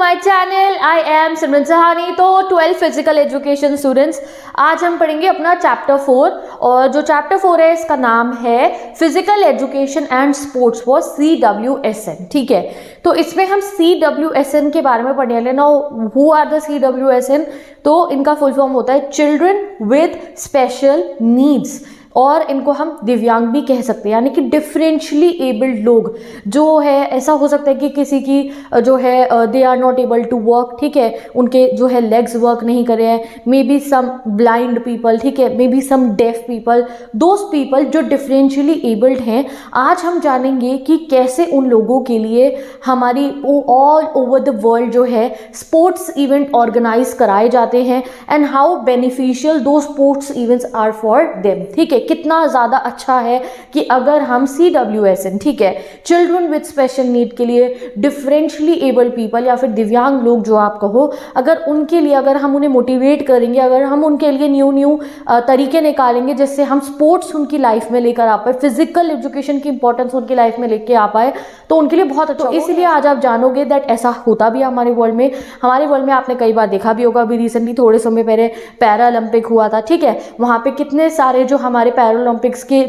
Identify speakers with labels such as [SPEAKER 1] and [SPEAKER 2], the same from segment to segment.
[SPEAKER 1] My channel. I am सिमरन सहानी। तो 12 physical education students, आज हम पढ़ेंगे अपना चैप्टर 4 और जो चैप्टर 4 है इसका नाम है physical education and sports for CWSN। ठीक है, तो इसमें हम CWSN के बारे में पढ़ने वाले। Now who are the CWSN? तो इनका फुल फॉर्म होता है चिल्ड्रन विद स्पेशल नीड्स, और इनको हम दिव्यांग भी कह सकते हैं, यानी कि डिफरेंशियली एबल्ड लोग जो है। ऐसा हो सकता है कि किसी की जो है they are not able to walk, ठीक है, उनके जो है लेग्स वर्क नहीं कर रहे हैं, maybe some blind people, ठीक है, maybe some deaf people, those people जो डिफरेंशियली एबल्ड हैं। आज हम जानेंगे कि कैसे उन लोगों के लिए हमारी ऑल ओवर द वर्ल्ड जो है स्पोर्ट्स इवेंट ऑर्गेनाइज कराए जाते हैं and how beneficial do sports events are for them. ठीक है, कितना ज़्यादा अच्छा है कि अगर हम CWSN, ठीक है, चिल्ड्रन विद स्पेशल नीड के लिए डिफरेंशियली एबल्ड पीपल या फिर दिव्यांग लोग जो आप कहो, अगर उनके लिए अगर हम उन्हें मोटिवेट करेंगे, अगर हम उनके लिए न्यू तरीके निकालेंगे जिससे हम स्पोर्ट्स उनकी लाइफ में लेकर आ पाए, फिजिकल एजुकेशन की इंपॉर्टेंस उनकी लाइफ में लेके आ पाए, तो उनके लिए बहुत अच्छा। तो इसलिए आज आप जानोगे दैट ऐसा होता भी है हमारे वर्ल्ड में। हमारे वर्ल्ड में आपने कई बार देखा भी होगा, अभी रिसेंटली थोड़े समय पहले पैरा ओलंपिक हुआ था, ठीक है, वहाँ पे कितने सारे जो हमारे पैरा ओलंपिक्स के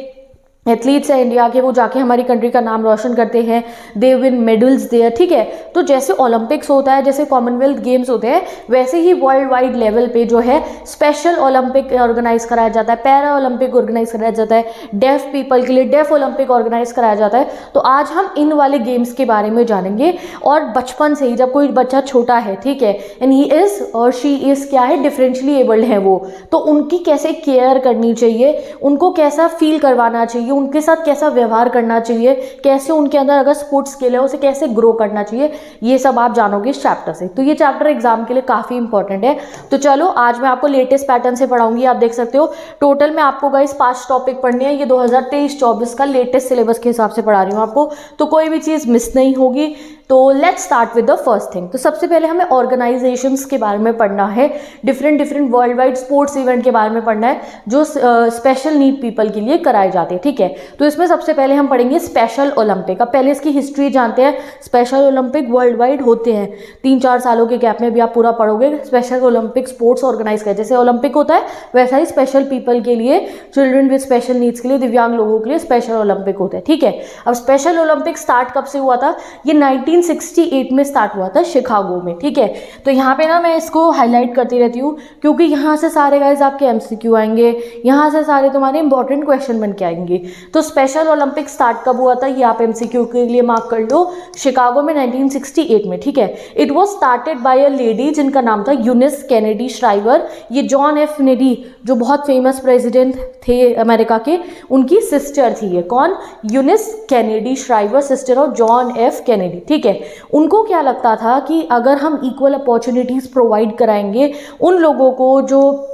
[SPEAKER 1] एथलीट्स हैं इंडिया के, वो जाके हमारी कंट्री का नाम रोशन करते हैं, दे विन मेडल्स देयर। ठीक है, तो जैसे ओलंपिक्स होता है, जैसे कॉमनवेल्थ गेम्स होते हैं, वैसे ही वर्ल्ड वाइड लेवल पे जो है स्पेशल ओलंपिक ऑर्गेनाइज कराया जाता है, पैरा ओलंपिक ऑर्गेनाइज कराया जाता है, डेफ पीपल के लिए डेफ ओलंपिक ऑर्गेनाइज कराया जाता है। तो आज हम इन वाले गेम्स के बारे में जानेंगे, और बचपन से ही जब कोई बच्चा छोटा है, ठीक है, एंड ही इज और शी इज क्या है, डिफरेंशियली एबल्ड है वो, तो उनकी कैसे केयर करनी चाहिए, उनको कैसा फील करवाना चाहिए, उनके साथ कैसा व्यवहार करना चाहिए, कैसे उनके अंदर अगर स्पोर्ट्स स्किल है उसे कैसे ग्रो करना चाहिए, ये सब आप जानोगे इस चैप्टर से। तो ये चैप्टर एग्जाम के लिए काफी इंपॉर्टेंट है। तो चलो आज मैं आपको लेटेस्ट पैटर्न से पढ़ाऊंगी। आप देख सकते हो टोटल में आपको गाइस 5 टॉपिक पढ़ने हैं। ये 2023-24 का लेटेस्ट सिलेबस के हिसाब से पढ़ा रही हूँ आपको, तो कोई भी चीज मिस नहीं होगी। तो let's start with the first thing. तो सबसे पहले हमें ऑर्गेनाइजेशंस के बारे में पढ़ना है, different world wide sports event के बारे में पढ़ना है जो स्पेशल नीड पीपल के लिए कराए जाते हैं। ठीक है, तो इसमें सबसे पहले हम पढ़ेंगे स्पेशल ओलंपिक। अब पहले इसकी हिस्ट्री जानते हैं। स्पेशल ओलंपिक वर्ल्ड वाइड होते हैं, 3-4 सालों के गैप में भी आप पूरा पढ़ोगे। स्पेशल ओलंपिक स्पोर्ट्स ऑर्गेनाइज कर, जैसे ओलंपिक होता है वैसा ही स्पेशल पीपल के लिए, चिल्ड्रन विद स्पेशल नीड्स के लिए, दिव्यांग लोगों के लिए स्पेशल ओलंपिक होते हैं। ठीक है, अब स्पेशल ओलंपिक स्टार्ट कब से हुआ था? ये 1968 में स्टार्ट हुआ था शिकागो में। ठीक है, तो यहाँ पे ना मैं इसको हाईलाइट करती रहती हूँ क्योंकि यहाँ से सारे गाइस आपके MCQ आएंगे, यहाँ से सारे तुम्हारे इंपॉर्टेंट क्वेश्चन बन के आएंगे। तो स्पेशल ओलंपिक स्टार्ट कब हुआ था ये आप MCQ के लिए मार्क कर लो, शिकागो में 1968 में। ठीक है, it was started bye a lady जिनका नाम था यूनिस कैनेडी श्राइवर। ये जॉन एफ कैनेडी जो बहुत फेमस प्रेसिडेंट थे अमेरिका के, उनकी सिस्टर थी ये। कौन? Eunice Kennedy Shriver, sister of John F Kennedy. ठीक है, उनको क्या लगता था कि अगर हम इक्वल अपॉर्चुनिटीज प्रोवाइड कराएंगे उन लोगों को जो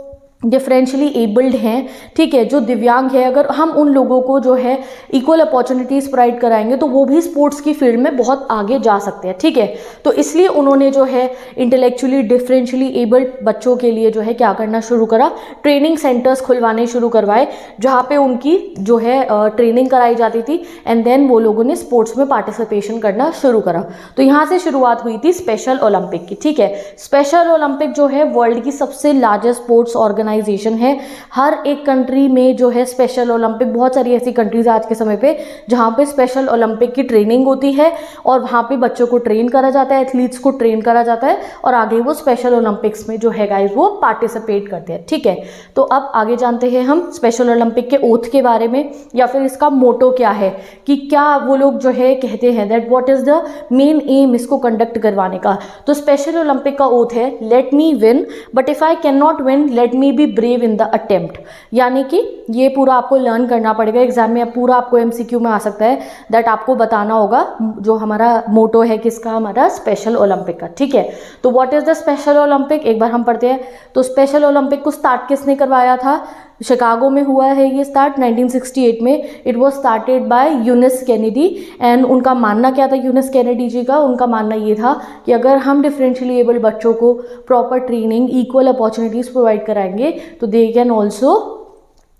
[SPEAKER 1] डिफरेंशियली एबल्ड हैं, ठीक है, जो दिव्यांग है, अगर हम उन लोगों को जो है इक्वल अपॉर्चुनिटीज प्रोवाइड कराएंगे तो वो भी स्पोर्ट्स की फील्ड में बहुत आगे जा सकते हैं। ठीक है, तो इसलिए उन्होंने जो है इंटेलेक्चुअली डिफरेंशियली एबल्ड बच्चों के लिए जो है क्या करना शुरू करा, ट्रेनिंग सेंटर्स खुलवाने शुरू करवाए जहाँ पे उनकी जो है ट्रेनिंग कराई जाती थी, एंड देन वो लोगों ने स्पोर्ट्स में पार्टिसिपेशन करना शुरू करा। तो यहाँ से शुरुआत हुई थी स्पेशल ओलंपिक की। ठीक है, स्पेशल ओलंपिक जो है वर्ल्ड की सबसे लार्जेस्ट स्पोर्ट्स ऑर्गेनाइजेशन है। हर एक कंट्री में जो है स्पेशल ओलंपिक, बहुत सारी ऐसी कंट्रीज आज के समय पे जहां पे स्पेशल ओलंपिक की ट्रेनिंग होती है और वहां पे बच्चों को ट्रेन करा जाता है, एथलीट्स को ट्रेन करा जाता है, और आगे वो स्पेशल ओलंपिक्स में जो है गाइस वो पार्टिसिपेट करते हैं। ठीक है, तो अब आगे जानते हैं हम स्पेशल ओलंपिक के ओथ के बारे में, या फिर इसका मोटो क्या है, कि क्या वो लोग जो है कहते हैं that what is the main M इसको कंडक्ट करवाने का। तो स्पेशल ओलंपिक का ओथ है let me win but if I can not win let me be brave in the attempt. यानी कि ये पूरा आपको लर्न करना पड़ेगा, एग्जाम में पूरा आपको MCQ में आ सकता है, दैट आपको बताना होगा जो हमारा मोटो है किसका, हमारा स्पेशल ओलंपिक का। ठीक है, तो what is the special Olympic एक बार हम पढ़ते हैं। तो स्पेशल ओलंपिक को स्टार्ट किसने करवाया था? शिकागो में हुआ है ये स्टार्ट 1968 में। It was started by Eunice Kennedy, and उनका मानना क्या था यूनिस कैनेडी जी का? उनका मानना ये था कि अगर हम डिफरेंशियली एबल्ड बच्चों को proper training, equal opportunities provide कराएंगे तो they can also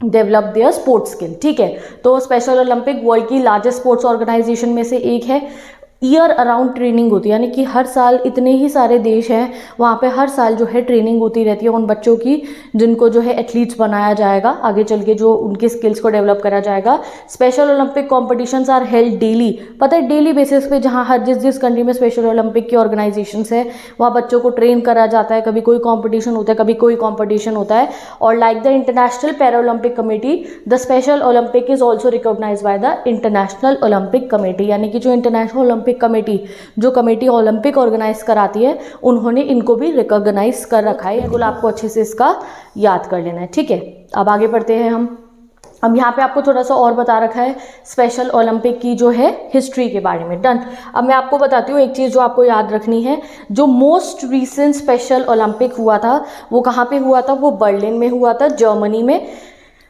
[SPEAKER 1] develop their sports skill. ठीक है, तो स्पेशल ओलंपिक वर्ल्ड की लार्जेस्ट स्पोर्ट्स ऑर्गेनाइजेशन में से एक है। ईयर अराउंड ट्रेनिंग होती है, यानी कि हर साल इतने ही सारे देश हैं वहाँ पे हर साल जो है ट्रेनिंग होती रहती है उन बच्चों की जिनको जो है एथलीट्स बनाया जाएगा, आगे चल के जो उनके स्किल्स को डेवलप करा जाएगा। Special Olympic competitions are held daily, पता है डेली बेसिस पे, जहाँ हर जिस कंट्री में स्पेशल ओलंपिक की ऑर्गेनाइजेशंस है वहाँ बच्चों को ट्रेन करा जाता है, कभी कोई कॉम्पिटिशन होता है कभी कोई कॉम्पिटिशन होता है। और like the international para Olympic committee, the special Olympic is also recognised by the international Olympic committee, यानी कि जो इंटरनेशनल ओलंपिक कमेटी, जो कमेटी ओलंपिक ऑर्गेनाइज कराती है, उन्होंने इनको भी रिकॉग्नाइज कर रखा है। बिल्कुल आपको अच्छे से इसका याद कर लेना है, ठीक है। अब आगे बढ़ते हैं हम। अब यहाँ पे आपको थोड़ा सा और बता रखा है स्पेशल ओलंपिक की जो है हिस्ट्री के बारे में। डन। अब मैं आपको बताती हूँ एक चीज़ जो आपको याद रखनी है, जो मोस्ट रीसेंट स्पेशल ओलंपिक हुआ था वो कहाँ पे हुआ था, वो बर्लिन में हुआ था, जर्मनी में,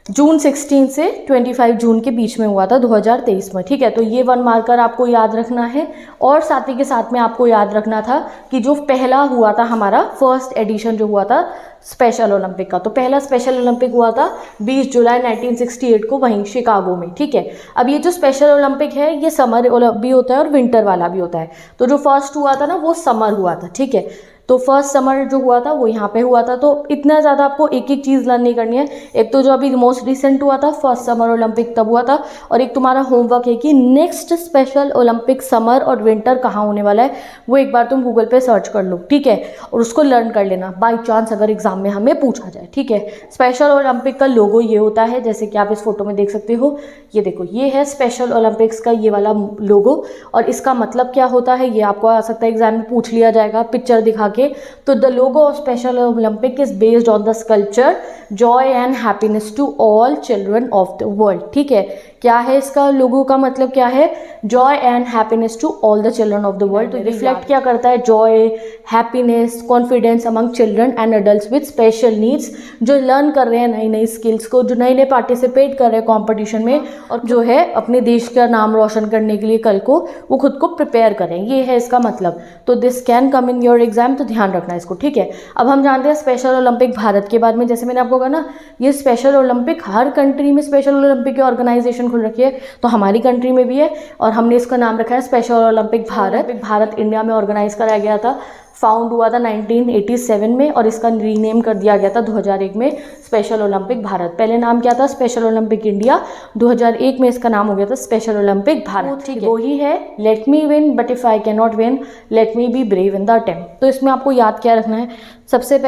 [SPEAKER 1] जून 16 से 25 जून के बीच में हुआ था 2023 में, ठीक है। तो ये 1 मार्कर आपको याद रखना है। और साथ ही के साथ में आपको याद रखना था कि जो पहला हुआ था हमारा फर्स्ट एडिशन जो हुआ था स्पेशल ओलंपिक का, तो पहला स्पेशल ओलंपिक हुआ था 20 जुलाई 1968 को वहीं शिकागो में, ठीक है। अब ये जो स्पेशल ओलंपिक है ये समर भी होता है और विंटर वाला भी होता है। तो जो फर्स्ट हुआ था ना वो समर हुआ था, ठीक है। तो फर्स्ट समर जो हुआ था वो यहाँ पे हुआ था। तो इतना ज़्यादा आपको एक एक चीज़ लर्न नहीं करनी है। एक तो जो अभी मोस्ट रिसेंट हुआ था फर्स्ट समर ओलंपिक तब हुआ था, और एक तुम्हारा होमवर्क है कि नेक्स्ट स्पेशल ओलंपिक समर और विंटर कहाँ होने वाला है वो एक बार तुम गूगल पे सर्च कर लो, ठीक है, और उसको लर्न कर लेना बाई चांस अगर एग्जाम में हमें पूछा जाए, ठीक है। स्पेशल ओलंपिक का लोगो ये होता है, जैसे कि आप इस फोटो में देख सकते हो, ये देखो ये है स्पेशल ओलंपिक्स का ये वाला लोगो। और इसका मतलब क्या होता है ये आपको आ सकता है एग्जाम में पूछ लिया जाएगा पिक्चर दिखा के। तो the logo of special Olympic is based on the sculpture joy and happiness to all children of the world, ठीक है। क्या है इसका लोगो का मतलब क्या है, joy and happiness to all the children of the world. तो रिफ्लेक्ट क्या करता है, joy, happiness, confidence among children and adults with special needs, जो लर्न कर रहे हैं नई नई स्किल्स को, जो नए नए पार्टिसिपेट कर रहे हैं कॉम्पिटिशन में और जो है अपने देश का नाम रोशन करने के लिए कल को वो खुद को प्रिपेयर करें, ये है इसका मतलब। तो this can come in your exam, तो ध्यान रखना इसको, ठीक है। अब हम जानते हैं स्पेशल ओलंपिक भारत के बारे में। जैसे मैंने आपको कहा ना ये स्पेशल ओलंपिक हर कंट्री में स्पेशल ओलंपिक की ऑर्गेनाइजेशन खुल रखी है, तो हमारी कंट्री में भी है और हमने इसका नाम रखा है special olympic Bharat. Bharat India में ऑर्गेनाइज कराया गया था, फाउंड हुआ था 1987 में और इसका रीनेम कर दिया गया था 2001 में स्पेशल ओलंपिक भारत। पहले नाम क्या था, स्पेशल ओलंपिक इंडिया, 2001 में इसका नाम हो गया था स्पेशल ओलंपिक भारत, ठीक है। वही है let me win but if I can not win let me be brave in the attempt. तो इसमें आपको याद क्या रखना है, सबसे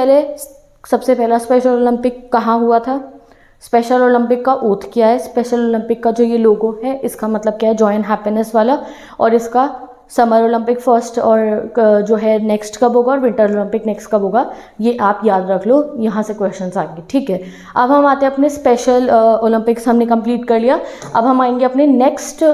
[SPEAKER 1] पहला स्पेशल ओलंपिक कहाँ हुआ था, स्पेशल ओलंपिक का ओथ क्या है, स्पेशल ओलंपिक का जो ये लोगो है इसका मतलब क्या है, जॉय एंड हैप्पीनेस वाला, और इसका समर ओलंपिक फर्स्ट और जो है नेक्स्ट कब होगा और विंटर ओलंपिक नेक्स्ट कब होगा, ये आप याद रख लो, यहाँ से क्वेश्चंस आएंगे, ठीक है। अब हम आते हैं अपने स्पेशल ओलंपिक्स हमने कंप्लीट कर लिया। अब हम आएंगे अपने नेक्स्ट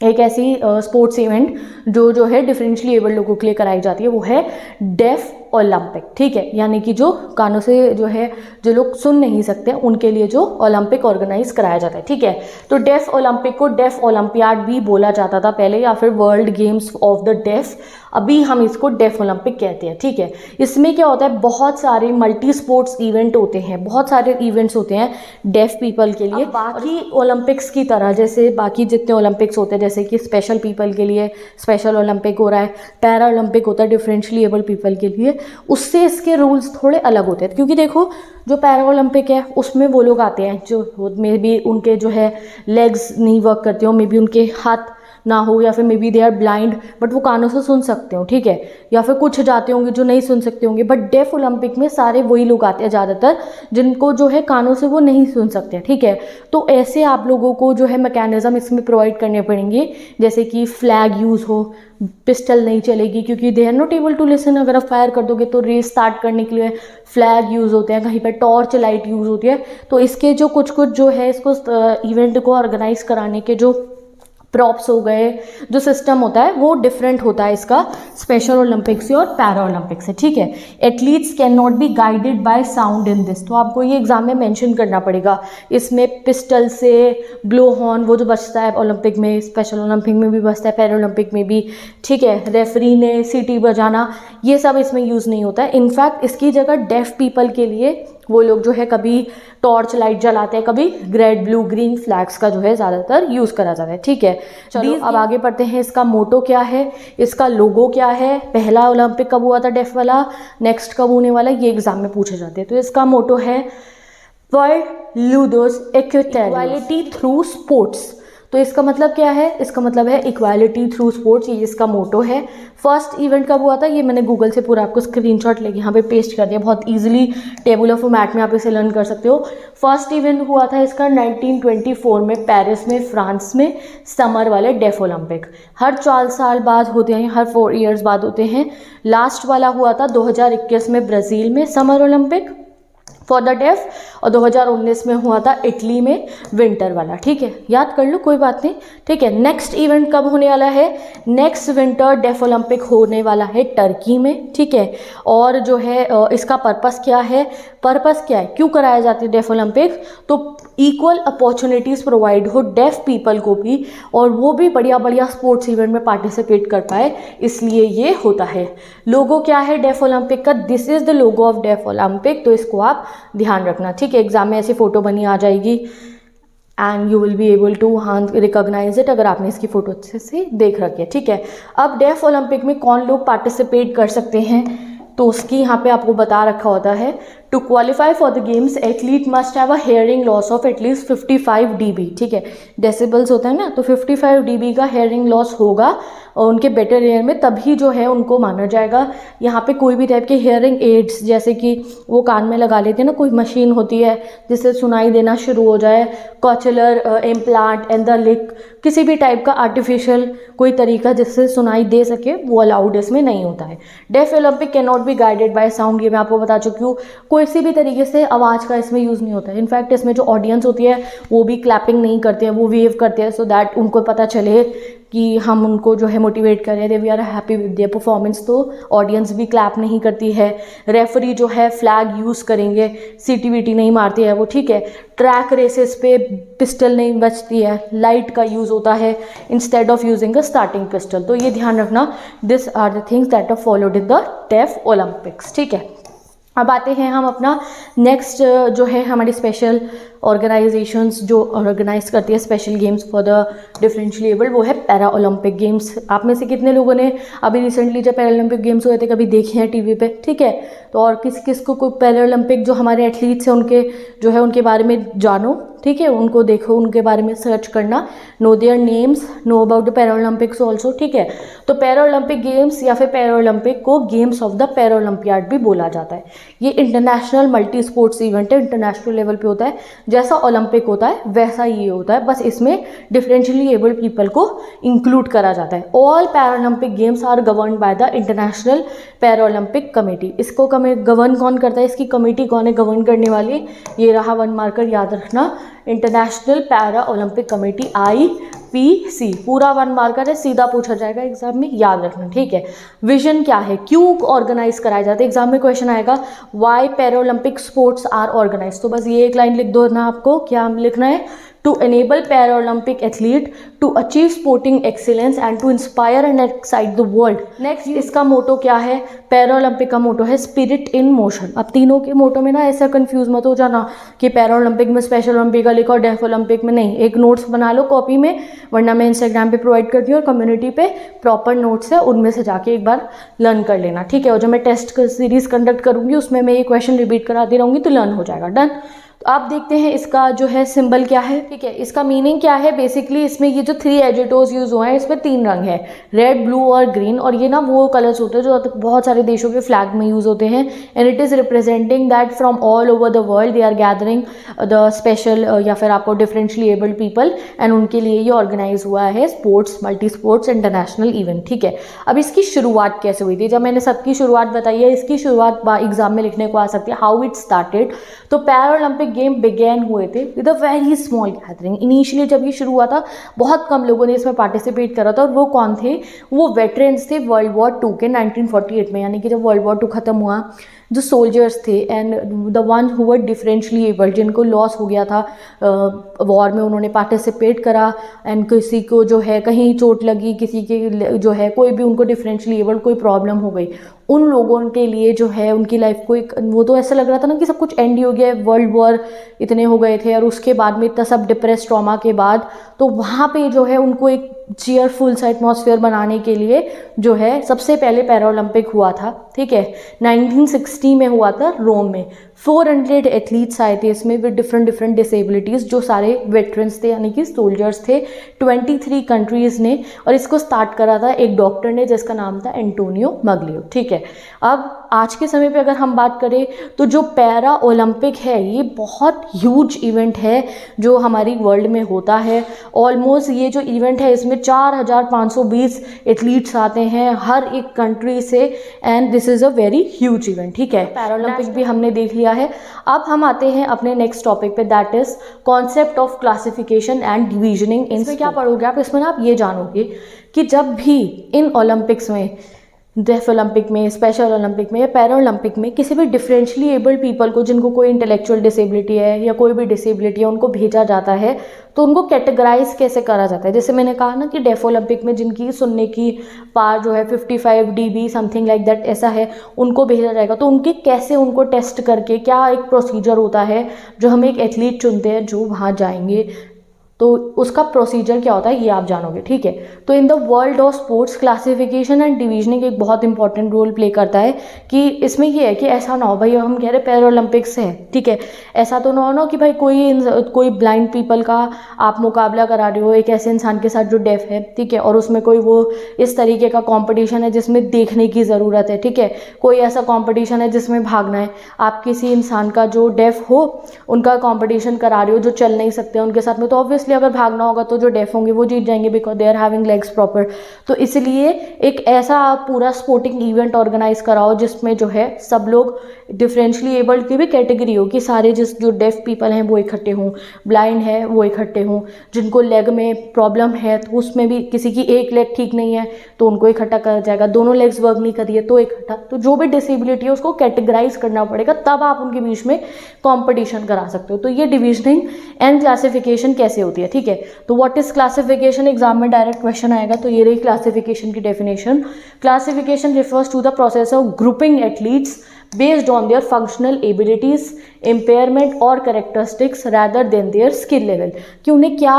[SPEAKER 1] एक ऐसी स्पोर्ट्स इवेंट जो है डिफरेंशियली एबल्ड लोगों के लिए कराई जाती है, वो है डेफ ओलंपिक, ठीक है। यानी कि जो कानों से जो है जो लोग सुन नहीं सकते उनके लिए जो ओलंपिक ऑर्गेनाइज कराया जाता है, ठीक है। तो डेफ ओलंपिक को डेफ ओलंपियाड भी बोला जाता था पहले, या फिर world games of the deaf, अभी हम इसको डेफ ओलंपिक कहते हैं, ठीक है। इसमें क्या होता है, बहुत सारे मल्टी स्पोर्ट्स इवेंट होते हैं, बहुत सारे इवेंट्स होते हैं डेफ पीपल के लिए। बाकी ओलंपिक्स की तरह जैसे बाकी जितने ओलंपिक्स होते हैं, जैसे कि स्पेशल पीपल के लिए स्पेशल ओलंपिक हो रहा है, पैरा ओलंपिक होता है डिफरेंशियली एबल पीपल के लिए, उससे इसके रूल्स थोड़े अलग होते हैं। क्योंकि देखो जो पैरा ओलंपिक है उसमें वो लोग आते हैं जो मे बी उनके जो है लेग्स नहीं वर्क करते हो, मे बी उनके हाथ ना हो, या फिर maybe they are blind but वो कानों से सुन सकते हो, ठीक है, या फिर कुछ जाते होंगे जो नहीं सुन सकते होंगे। बट डेफ ओलंपिक में सारे वही लोग आते हैं ज़्यादातर जिनको जो है कानों से वो नहीं सुन सकते, ठीक है। तो ऐसे आप लोगों को जो है मैकेनिज्म इसमें प्रोवाइड करने पड़ेंगे, जैसे कि फ्लैग यूज़ हो, पिस्टल नहीं चलेगी क्योंकि they are not able to listen, अगर आप फायर कर दोगे तो रेस स्टार्ट करने के लिए फ्लैग यूज़ होते हैं, कहीं पर टॉर्च लाइट यूज़ होती है। तो इसके जो कुछ जो है इसको इवेंट को ऑर्गेनाइज कराने के जो प्रॉप्स हो गए, जो सिस्टम होता है वो डिफरेंट होता है इसका स्पेशल ओलंपिक से और पैरा ओलंपिक से, ठीक है। Athletes can not be guided by sound in this, तो आपको ये एग्जाम में मेंशन करना पड़ेगा। इसमें पिस्टल से, ब्लो हॉर्न वो जो बजता है ओलंपिक में, स्पेशल ओलंपिक में भी बजता है, पैरा ओलंपिक में भी, ठीक है। रेफरी ने सीटी बजाना, ये सब इसमें यूज़ नहीं होता है। इनफैक्ट इसकी जगह डेफ पीपल के लिए वो लोग जो है कभी टॉर्च लाइट जलाते हैं, कभी रेड ब्लू ग्रीन फ्लैग्स का जो है ज़्यादातर यूज़ करा जाता है। ठीक है, चलो अब आगे बढ़ते हैं। इसका मोटो क्या है, इसका लोगो क्या है, पहला ओलंपिक कब हुआ था डेफ वाला, नेक्स्ट कब होने वाला, ये एग्जाम में पूछे जाते हैं। तो इसका मोटो है पर लूडोस इक्वालिटी थ्रू स्पोर्ट्स। तो इसका मतलब क्या है, इसका मतलब है इक्वालिटी थ्रू स्पोर्ट्स, ये इसका मोटो है। फर्स्ट इवेंट कब हुआ था, ये मैंने गूगल से पूरा आपको स्क्रीनशॉट लेके यहाँ पे पेस्ट कर दिया, बहुत इजीली टेबुलर फॉर्मेट में आप इसे लर्न कर सकते हो। फर्स्ट इवेंट हुआ था इसका 1924 में पेरिस में, फ्रांस में, समर वाले डेफ ओलंपिक। हर 4 साल बाद होते हैं, हर 4 ईयर्स बाद होते हैं। लास्ट वाला हुआ था 2021 में ब्राज़ील में summer Olympic for the deaf, और 2019 में हुआ था इटली में विंटर वाला। ठीक है, याद कर लो, कोई बात नहीं। ठीक है, नेक्स्ट इवेंट कब होने वाला है, नेक्स्ट विंटर डेफ ओलंपिक होने वाला है टर्की में। ठीक है, और जो है इसका पर्पस क्या है, पर्पस क्या है, क्यों कराया जाते हैं डेफ ओलंपिक, तो इक्वल अपॉर्चुनिटीज़ प्रोवाइड हो डेफ पीपल को भी, और वो भी बढ़िया बढ़िया स्पोर्ट्स इवेंट में पार्टिसिपेट कर पाए, इसलिए ये होता है। लोगो क्या है डेफ ओलंपिक का, this is the logo of deaf Olympic, तो इसको आप ध्यान रखना। ठीक है, एग्जाम में ऐसी फोटो बनी आ जाएगी and you will be able to recognise it, अगर आपने इसकी फ़ोटो अच्छे से देख रखी है। ठीक है, अब डेफ ओलंपिक में कौन लोग पार्टिसिपेट कर सकते हैं, तो उसकी यहाँ पे आपको बता रखा होता है, to qualify for the games athlete must have a hearing loss of at least 55 dB। ठीक है, डेसिबल्स होता है ना, तो 55 dB का हेयरिंग लॉस होगा और उनके बेटर एयर में, तभी जो है उनको माना जाएगा। यहाँ पे कोई भी टाइप के हेयरिंग एड्स, जैसे कि वो कान में लगा लेते हैं ना, कोई मशीन होती है जिससे सुनाई देना शुरू हो जाए, कॉचलर इम्प्लांट एंड द लिक, किसी भी टाइप का आर्टिफिशियल कोई तरीका जिससे सुनाई दे सके, वो अलाउड इसमें नहीं होता है। Deaf Olympic can not be guided by sound, ये मैं आपको बता चुकी हूँ, किसी भी तरीके से आवाज़ का इसमें यूज़ नहीं होता है। इनफैक्ट इसमें जो ऑडियंस होती है वो भी क्लैपिंग नहीं करते हैं, वो वेव करते हैं, सो दैट उनको पता चले कि हम उनको जो है मोटिवेट कर रहे हैं, we are happy with their performance, तो ऑडियंस भी क्लैप नहीं करती है। रेफरी जो है फ्लैग यूज़ करेंगे, सीटीवीटी नहीं मारती है वो। ठीक है, ट्रैक रेसेस पे पिस्टल नहीं बचती है, लाइट का यूज़ होता है instead of using a starting pistol, तो ये ध्यान रखना। This are the things that are followed in the deaf Olympics. ठीक है, अब आते हैं हम अपना नेक्स्ट जो है हमारी स्पेशल ऑर्गेनाइजेशंस जो ऑर्गेनाइज करती है special games for the differentially abled, वो है पैरा ओलंपिक गेम्स। आप में से कितने लोगों ने अभी रिसेंटली जब पैरा ओलंपिक गेम्स हुए थे कभी देखे हैं टीवी पे? ठीक है, तो और किस किस को कोई पैरा ओलंपिक जो हमारे एथलीट्स हैं उनके जो है उनके बारे में जानो। ठीक है, उनको देखो, उनके बारे में सर्च करना, know their names, know about the para Olympics also. ठीक है, तो पैरा ओलंपिक गेम्स या फिर पैरा ओलंपिक को games of the para Olympiad भी बोला जाता है। ये इंटरनेशनल मल्टी स्पोर्ट्स इवेंट है, इंटरनेशनल लेवल पे होता है, जैसा ओलंपिक होता है वैसा ये होता है, बस इसमें डिफरेंशियली एबल्ड पीपल को इंक्लूड करा जाता है। All para Olympic games are govern by the international para Olympic committee. इसको गवर्न कौन करता है, इसकी कमेटी कौन है गवर्न करने वाली, ये रहा 1 मार्कर, याद रखना, international para Olympic committee IPC, पूरा 1 मार्कर है, सीधा पूछा जाएगा एग्जाम में, याद रखना। ठीक है, विजन क्या है, क्यों ऑर्गेनाइज कराए जाते हैं, एग्जाम में क्वेश्चन आएगा why para Olympic sports are organise, तो बस ये एक लाइन लिख दो ना, आपको क्या लिखना है, to enable para Olympic athlete to achieve sporting excellence and to inspire and excite the world. Next इसका मोटो क्या है, पैरा ओलंपिक का मोटो है स्पिरिट इन मोशन। अब तीनों के मोटो में ना ऐसा कंफ्यूज मत हो जाना कि पैरा ओलंपिक में स्पेशल ओलंपिक का लिखा और डेफ ओलंपिक में नहीं। एक नोट्स बना लो कॉपी में, वरना मैं इंस्टाग्राम पे प्रोवाइड करती हूँ और कम्युनिटी पे प्रॉपर नोट्स है, उनमें से जाके एक बार लर्न कर लेना। ठीक है, और जो मैं टेस्ट सीरीज कंडक्ट करूँगी उसमें मैं ये क्वेश्चन रिपीट कराती रहूँगी, तो लर्न हो जाएगा। डन। तो आप देखते हैं इसका जो है सिंबल क्या है। ठीक है, इसका मीनिंग क्या है, बेसिकली इसमें ये जो 3 एजिटोज यूज हुए हैं, इसमें 3 रंग है, रेड, ब्लू और ग्रीन, और ये ना वो कलर्स होते हैं जो बहुत सारे देशों के फ्लैग में यूज होते हैं, and it is representing that from all over the world they are gathering the special या फिर आपको डिफरेंशियली एबल्ड पीपल, एंड उनके लिए ये ऑर्गेनाइज हुआ है sports, multi sports international event. ठीक है, अब इसकी शुरुआत कैसे हुई थी, जब मैंने सबकी शुरुआत बताई है, इसकी शुरुआत एग्जाम में लिखने को आ सकती है, हाउ इट स्टार्टेड। तो पैरा ओलंपिक गेम बिगेन हुए थे with a very small gathering. Initially जब ये शुरू हुआ था बहुत कम लोगों ने इसमें पार्टिसिपेट करा था, और वो कौन थे, वो वेटरन्स थे वर्ल्ड वॉर 2 के 1948 में, यानी कि जब वर्ल्ड वॉर 2 खत्म हुआ जो सोल्जर्स थे and the one who were differently abled, जिनको लॉस हो गया था वॉर में, उन्होंने पार्टिसिपेट करा एंड किसी को जो है कहीं चोट लगी, किसी के जो है कोई भी उनको डिफरेंशली एबल्ड कोई प्रॉब्लम हो गई, उन लोगों के लिए जो है उनकी लाइफ को एक, वो तो ऐसा लग रहा था ना कि सब कुछ एंड ही हो गया है, वर्ल्ड वॉर इतने हो गए थे और उसके बाद में इतना सब डिप्रेस ट्रॉमा के बाद, तो वहाँ पे जो है उनको एक चीयरफुल सा एटमॉस्फेयर बनाने के लिए जो है सबसे पहले पैरालंपिक हुआ था, ठीक है, 1960 में हुआ था रोम में। 400 एथलीट्स आए थे इसमें विद डिफरेंट डिसेबिलिटीज़, जो सारे वेटरन्स थे यानी कि सोल्जर्स थे 23 कंट्रीज़ ने, और इसको स्टार्ट करा था एक डॉक्टर ने जिसका नाम था एंटोनियो मग्लियो, ठीक है। अब आज के समय पे अगर हम बात करें तो जो पैरा ओलंपिक है ये बहुत ह्यूज इवेंट है जो हमारी वर्ल्ड में होता है। ऑलमोस्ट ये जो इवेंट है इसमें 4520 एथलीट्स आते हैं हर एक कंट्री से, and this is a very huge event, ठीक है। पैरालंपिक भी हमने देख लिया है। अब हम आते हैं अपने नेक्स्ट टॉपिक पे, that is concept of classification and डिविजनिंग। इसमें क्या पढ़ोगे आप, इसमें ना आप ये जानोगे कि जब भी इन ओलंपिक्स में, डेफ ओलंपिक में, स्पेशल ओलंपिक में या पैरा ओलंपिक में किसी भी डिफरेंशियली एबल्ड पीपल को, जिनको कोई इंटेलेक्चुअल डिसेबिलिटी है या कोई भी डिसेबिलिटी है, उनको भेजा जाता है तो उनको कैटेगराइज कैसे करा जाता है। जैसे मैंने कहा ना कि डेफ ओलंपिक में जिनकी सुनने की पार जो है 55 dB समथिंग लाइक दैट ऐसा है, उनको भेजा जाएगा। तो उनके कैसे, उनको टेस्ट करके क्या एक प्रोसीजर होता है जो हम एक एथलीट चुनते हैं जो वहाँ जाएंगे, तो उसका प्रोसीजर क्या होता है ये आप जानोगे, ठीक है। तो in the world of sports classification and divisioning एक बहुत इंपॉर्टेंट रोल प्ले करता है कि इसमें ये है कि ऐसा ना हो भाई, हम कह रहे पैरा ओलंपिक्स है, ठीक है, ऐसा तो ना हो ना कि भाई कोई ब्लाइंड पीपल का आप मुकाबला करा रहे हो एक ऐसे इंसान के साथ जो डेफ है, ठीक है, और उसमें कोई वो इस तरीके का कॉम्पिटिशन है जिसमें देखने की ज़रूरत है, ठीक है, कोई ऐसा कॉम्पिटिशन है जिसमें भागना है, आप किसी इंसान का जो डेफ हो उनका कॉम्पिटिशन करा रहे हो जो चल नहीं सकते उनके साथ में, तो ऑब्वियसली अगर भागना होगा तो जो डेफ होंगे वो जीत जाएंगे because they are having legs proper. तो इसलिए एक ऐसा पूरा स्पोर्टिंग इवेंट ऑर्गेनाइज कराओ जिसमें जो है सब लोग डिफरेंशियली एबल्ड की भी कैटेगरी हो कि सारे जो डेफ पीपल हैं वो इकट्ठे हों, ब्लाइंड है वो इकट्ठे हों, जिनको लेग में प्रॉब्लम है तो उसमें भी किसी की एक लेग ठीक नहीं है तो उनको इकट्ठा करा जाएगा, दोनों लेग्स वर्क नहीं कर रही है तो इकट्ठा, तो जो भी डिसेबिलिटी है उसको कैटेगराइज करना पड़ेगा, तब आप उनके बीच में कॉम्पिटिशन करा सकते हो। तो ये डिविजनिंग एंड क्लासिफिकेशन कैसे होती है, ठीक है। तो व्हाट इज क्लासिफिकेशन, एग्जाम में डायरेक्ट क्वेश्चन आएगा, तो ये रही क्लासिफिकेशन की definition. Classification refers to the process of grouping athletes based on their functional abilities, impairment और characteristics rather than their skill level, कि उन्हें क्या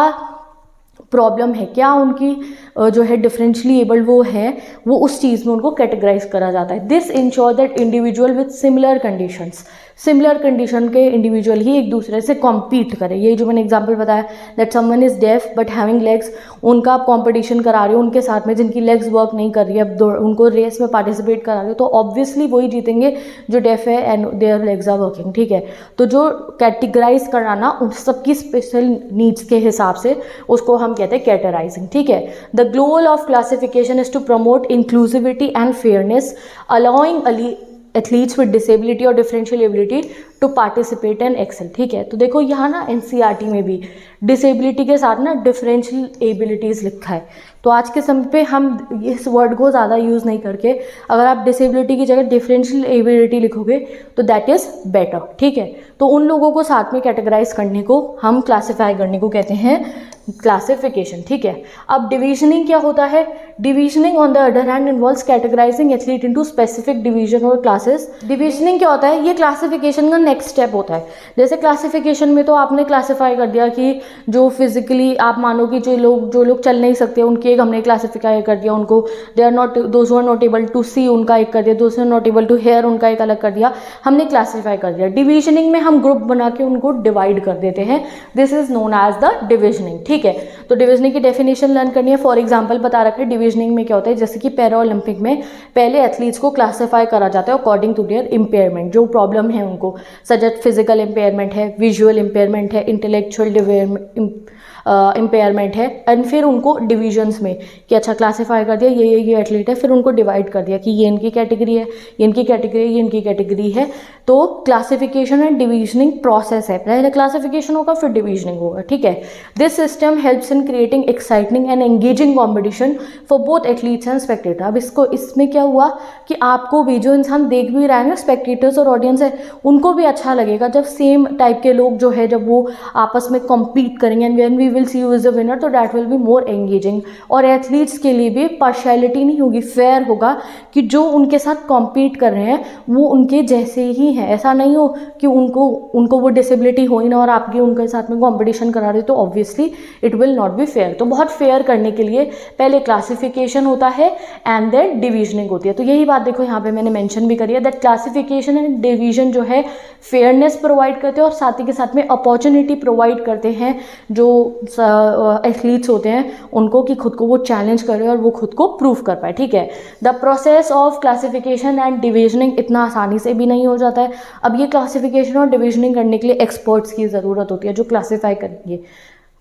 [SPEAKER 1] प्रॉब्लम है, क्या उनकी जो है डिफरेंशियली एबल्ड वो है, वो उस चीज़ में उनको कैटेगराइज करा जाता है। This ensure that individual with similar conditions, similar condition के इंडिविजुअल ही एक दूसरे से कॉम्पीट करें। ये जो मैंने एग्जांपल बताया that someone is deaf but having legs, उनका आप कॉम्पिटिशन करा रहे हो उनके साथ में जिनकी लेग्स वर्क नहीं कर रही है, अब उनको रेस में पार्टिसिपेट करा रहे हो तो ऑब्वियसली वही जीतेंगे जो डेफ है and their legs are working, ठीक है। तो जो कैटेगराइज कराना उन सबकी स्पेशल नीड्स के हिसाब से उसको हम कहते हैं कैटेगराइजिंग, ठीक है। The goal of classification is to promote inclusivity and fairness, allowing athletes with disability और differential ability to participate and excel, ठीक है। तो देखो यहाँ ना एनसीईआरटी में भी डिसेबिलिटी के साथ ना डिफरेंशियल एबिलिटीज़ लिखा है, तो आज के समय पे हम इस वर्ड को ज़्यादा यूज़ नहीं करके अगर आप डिसेबिलिटी की जगह डिफरेंशियल एबिलिटी लिखोगे तो दैट इज़ बेटर, ठीक है। तो उन लोगों को साथ में कैटेगराइज करने को हम क्लासीफाई करने को कहते हैं क्लासिफिकेशन, ठीक है। अब डिविजनिंग क्या होता है, डिविजनिंग on the other hand involves categorising athlete into specific division और क्लासेस। डिविजनिंग क्या होता है, ये क्लासिफिकेशन का नेक्स्ट स्टेप होता है। जैसे क्लासिफिकेशन में तो आपने क्लासिफाई कर दिया कि जो फिजिकली आप मानो कि जो लोग चल नहीं सकते उनकी एक हमने क्लासिफाई कर दिया, उनको they are not, those who are not able to see उनका एक कर दिया, those who are not able to hear उनका एक अलग कर दिया, हमने क्लासिफाई कर दिया। डिविजनिंग में हम ग्रुप बना के उनको डिवाइड कर देते हैं, this is known as the divisioning, ठीक है। तो डिविजनिंग की डेफिनेशन लर्न करनी है। फॉर एग्जांपल बता रखा है डिविजनिंग में क्या होता है, जैसे कि पैरा ओलंपिक में पहले एथलीट्स को क्लासिफाई करा जाता है अकॉर्डिंग टू देयर इम्पेयरमेंट, जो प्रॉब्लम है उनको, सच एज फिजिकल इम्पेयरमेंट है, विजुअल इम्पेयरमेंट है, इंटेलेक्चुअल इम्पेयरमेंट है, एंड फिर उनको डिविजन्स में कि अच्छा क्लासीफाई कर दिया ये एथलीट है, फिर उनको डिवाइड कर दिया कि ये इनकी कैटेगरी है, ये इनकी कैटेगरी है, ये इनकी कैटेगरी है। तो क्लासिफिकेशन एंड डिविजनिंग प्रोसेस है, पहले क्लासिफिकेशन होगा फिर डिविजनिंग होगा, ठीक है। This system helps in creating exciting and engaging competition for both athletes and Spectator. अब इसमें क्या हुआ कि आपको भी, जो इंसान देख भी रहा है ना, स्पेक्टेटर्स और ऑडियंस है, उनको भी अच्छा लगेगा जब सेम टाइप के लोग जो है जब वो आपस में कॉम्पीट करेंगे, and when we will see you is the winner, तो that will be more engaging. और एथलीट्स के लिए भी पार्शियलिटी नहीं होगी, फेयर होगा कि जो उनके साथ कॉम्पीट कर रहे हैं वो उनके जैसे ही हैं। ऐसा नहीं हो कि उनको वो डिसेबिलिटी हो ही ना और आपके उनके साथ में कॉम्पिटिशन करा रहे, तो obviously it will not be fair. तो बहुत फेयर करने के लिए पहले क्लासिफिकेशन होता है एंड देन डिविजनिंग होती है। तो यही बात देखो यहाँ पे मैंने मेंशन भी करी है दैट क्लासिफिकेशन एंड डिवीजन जो है फेयरनेस प्रोवाइड करते हैं और साथ ही के साथ में अपॉर्चुनिटी प्रोवाइड करते हैं जो एथलीट्स होते हैं उनको, कि खुद को वो चैलेंज करें और वो खुद को प्रूव कर पाए, ठीक है। The process of classification and डिविजनिंग इतना आसानी से भी नहीं हो जाता है। अब ये क्लासिफिकेशन और डिविजनिंग करने के लिए एक्सपर्ट्स की ज़रूरत होती है जो क्लासीफाई करेंगे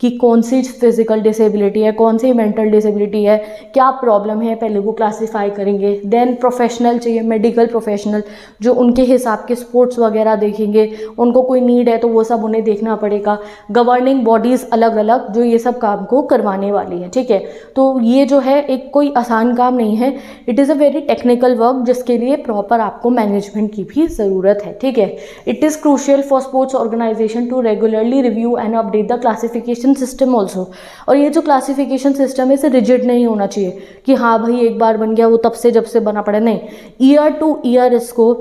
[SPEAKER 1] कि कौन सी फिजिकल डिसेबिलिटी है, कौन सी मेंटल डिसेबिलिटी है, क्या प्रॉब्लम है, पहले वो क्लासीफाई करेंगे। देन प्रोफेशनल चाहिए, मेडिकल प्रोफेशनल, जो उनके हिसाब के स्पोर्ट्स वगैरह देखेंगे, उनको कोई नीड है तो वो सब उन्हें देखना पड़ेगा। गवर्निंग बॉडीज़ अलग अलग जो ये सब काम को करवाने वाली है, ठीक है। तो ये जो है एक कोई आसान काम नहीं है, it is a very technical work जिसके लिए प्रॉपर आपको मैनेजमेंट की भी ज़रूरत है, ठीक है। It is crucial for sports organisation to regularly review and update the classification system also. और ये जो क्लासिफिकेशन सिस्टम है इसे रिजिड नहीं होना चाहिए कि हाँ भाई एक बार बन गया वो तब से जब से बना पड़ा, नहीं, ईयर टू ईयर इसको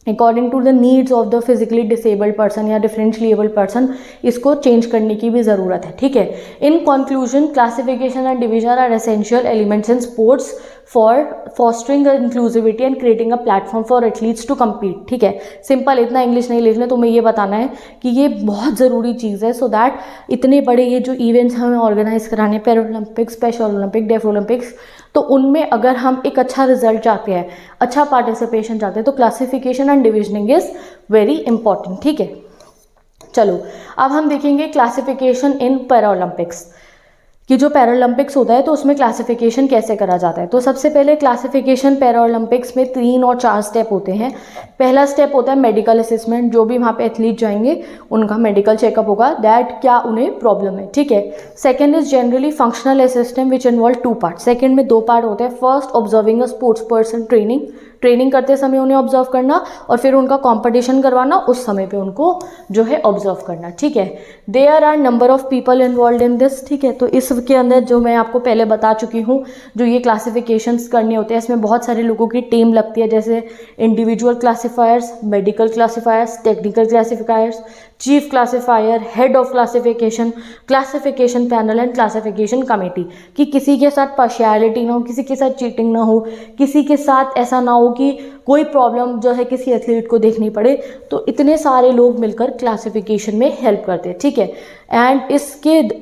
[SPEAKER 1] according to the needs of the physically disabled person या डिफरेंटली एबल्ड पर्सन इसको चेंज करने की भी ज़रूरत है, ठीक है। In conclusion classification and division are essential elements in sports for fostering inclusivity and creating a platform for athletes to compete, ठीक है। सिंपल, इतना इंग्लिश नहीं लिखना, तो मैं ये बताना है कि ये बहुत ज़रूरी चीज़ है सो दैट इतने बड़े ये जो इवेंट्स हमें ऑर्गेनाइज कराने, para Olympics, special Olympic, deaf Olympics, तो उनमें अगर हम एक अच्छा रिजल्ट चाहते हैं, अच्छा पार्टिसिपेशन चाहते हैं, तो classification and डिविजनिंग is very important, ठीक है। चलो अब हम देखेंगे क्लासिफिकेशन इन पैरा ओलंपिक्स कि जो पैरा ओलंपिक्स होता है तो उसमें क्लासिफिकेशन कैसे करा जाता है। तो सबसे पहले क्लासिफिकेशन पैरा ओलंपिक्स में 3 और 4 स्टेप होते हैं। पहला स्टेप होता है मेडिकल असेसमेंट, जो भी वहाँ पे एथलीट जाएंगे उनका मेडिकल चेकअप होगा दैट क्या उन्हें प्रॉब्लम है, ठीक है। Second is generally functional assessment which involve 2 part. Second में 2 पार्ट होते हैं। First observing a sports person training करते समय उन्हें ऑब्जर्व करना, और फिर उनका कंपटीशन करवाना, उस समय पे उनको जो है ऑब्जर्व करना, ठीक है। There are number of people involve in this, ठीक है। तो इसके अंदर जो मैं आपको पहले बता चुकी हूँ, जो ये क्लासिफिकेशंस करने होते हैं इसमें बहुत सारे लोगों की टीम लगती है, जैसे individual classifiers, medical classifiers, technical classifiers, chief classifier, head of classification, classification panel and classification committee, कि किसी के साथ पार्शियलिटी ना हो, किसी के साथ चीटिंग ना हो, किसी के साथ ऐसा ना हो कि कोई प्रॉब्लम जो है किसी एथलीट को देखनी पड़े। तो इतने सारे लोग मिलकर क्लासिफिकेशन में हेल्प करते हैं, ठीक है। एंड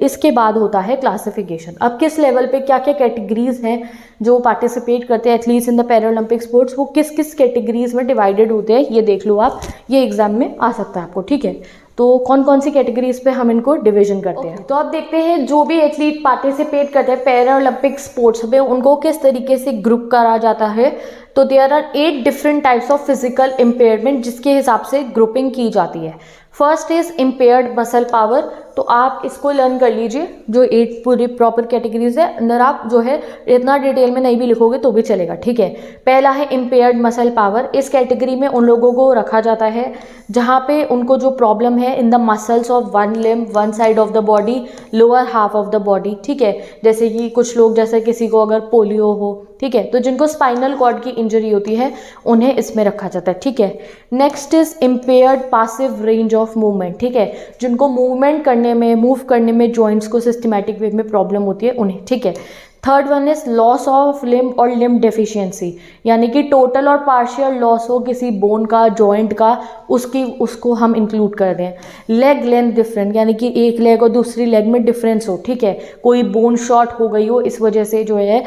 [SPEAKER 1] इसके बाद होता है क्लासिफिकेशन। अब किस लेवल पे क्या क्या कैटेगरीज हैं जो पार्टिसिपेट करते हैं athletes in the para Olympic sports, वो किस किस कैटेगरीज में डिवाइडेड होते हैं, ये देख लो आप, ये एग्जाम में आ सकता है आपको, ठीक है। तो कौन कौन सी कैटेगरीज पे हम इनको डिवीजन करते हैं। तो अब देखते हैं जो भी एथलीट पार्टिसिपेट करते हैं पैरा ओलंपिक स्पोर्ट्स में उनको किस तरीके से ग्रुप करा जाता है। तो there are 8 different types of physical impairment जिसके हिसाब से ग्रुपिंग की जाती है। First is impaired muscle power, तो आप इसको लर्न कर लीजिए, जो 8 पूरी प्रॉपर कैटेगरीज है, अंदर आप जो है इतना डिटेल में नहीं भी लिखोगे तो भी चलेगा, ठीक है। पहला है इम्पेयर्ड मसल पावर। इस कैटेगरी में उन लोगों को रखा जाता है जहाँ पे उनको जो प्रॉब्लम है in the muscles of one limb, one side of the body, lower half of the body, ठीक है। जैसे कि कुछ लोग, जैसे किसी को अगर पोलियो हो, ठीक है, तो जिनको स्पाइनल कॉर्ड की इंजरी होती है उन्हें इसमें रखा जाता है, ठीक है। Next is impaired passive range of movement, ठीक है, जिनको मूव करने में जॉइंट्स को सिस्टमैटिक वे में प्रॉब्लम होती है उन्हें, ठीक है। Third one is loss of limb और लिम्ब डेफिशिएंसी, यानी कि टोटल और पार्शियल लॉस हो किसी बोन का, जॉइंट का, उसको हम इंक्लूड कर दें। लेग लेंथ डिफरेंट, यानी कि एक लेग और दूसरी लेग में डिफरेंस हो, ठीक है, कोई बोन शॉर्ट हो गई हो इस वजह से जो है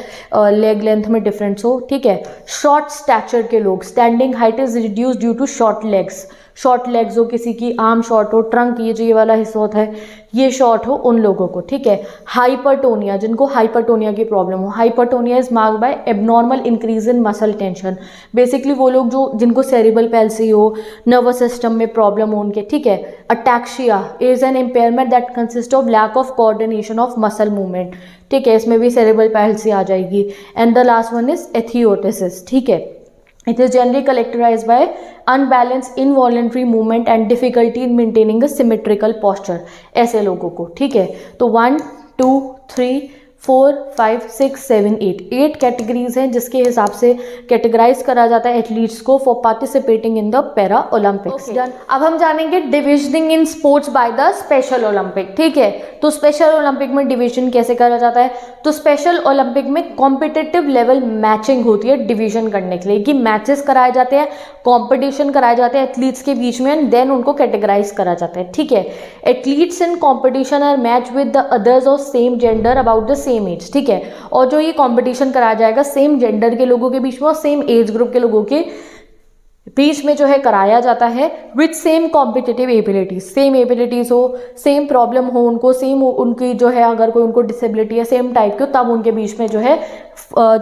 [SPEAKER 1] लेग लेंथ में डिफरेंस हो, ठीक है। शॉर्ट स्टैचर के लोग, standing height is reduce due to short legs, short legs हो, किसी की आर्म शॉर्ट हो, ट्रंक ये जो ये वाला हिस्सा होता है ये शॉर्ट हो, उन लोगों को, ठीक है। हाइपरटोनिया, जिनको हाइपरटोनिया की प्रॉब्लम हो, hypertonia is marked by abnormal increase in muscle tension. Basically वो लोग जो जिनको सेरिब्रल पैल्सी हो, नर्वस सिस्टम में प्रॉब्लम हो उनके, ठीक है। Ataxia is an impairment that consist of lack of coordination of muscle movement, ठीक है, इसमें भी सेरिब्रल पैल्सी आ जाएगी। And the last one is athetosis, ठीक है। It is generally characterized by unbalanced involuntary movement and difficulty in maintaining a symmetrical posture, ऐसे लोगों को, ठीक है। तो 1 2 3 4 5 6 7 8 कैटेगरीज हैं जिसके हिसाब से कैटेगराइज करा जाता है एथलीट्स को for participating in the para Olympics. अब हम जानेंगे डिविजनिंग in sports by the special Olympic, ठीक है। तो स्पेशल ओलंपिक में डिवीजन कैसे करा जाता है? तो स्पेशल ओलंपिक में कॉम्पिटिटिव लेवल मैचिंग होती है डिवीजन करने के लिए, कि मैचेस कराए जाते हैं, कॉम्पिटिशन कराए जाते हैं एथलीट्स के बीच में, एंड देन उनको कैटेगराइज करा जाता है, ठीक है। Athletes in competition are match with the others of same gender about the same age, ठीक है। और जो ये कंपटीशन कराया जाएगा सेम जेंडर के लोगों के बीच में और सेम एज ग्रुप के लोगों के बीच में जो है कराया जाता है, with same competitive abilities, same abilities हो, सेम प्रॉब्लम हो उनको, सेम उनकी जो है अगर कोई उनको डिसेबिलिटी है सेम टाइप की, तब उनके बीच में जो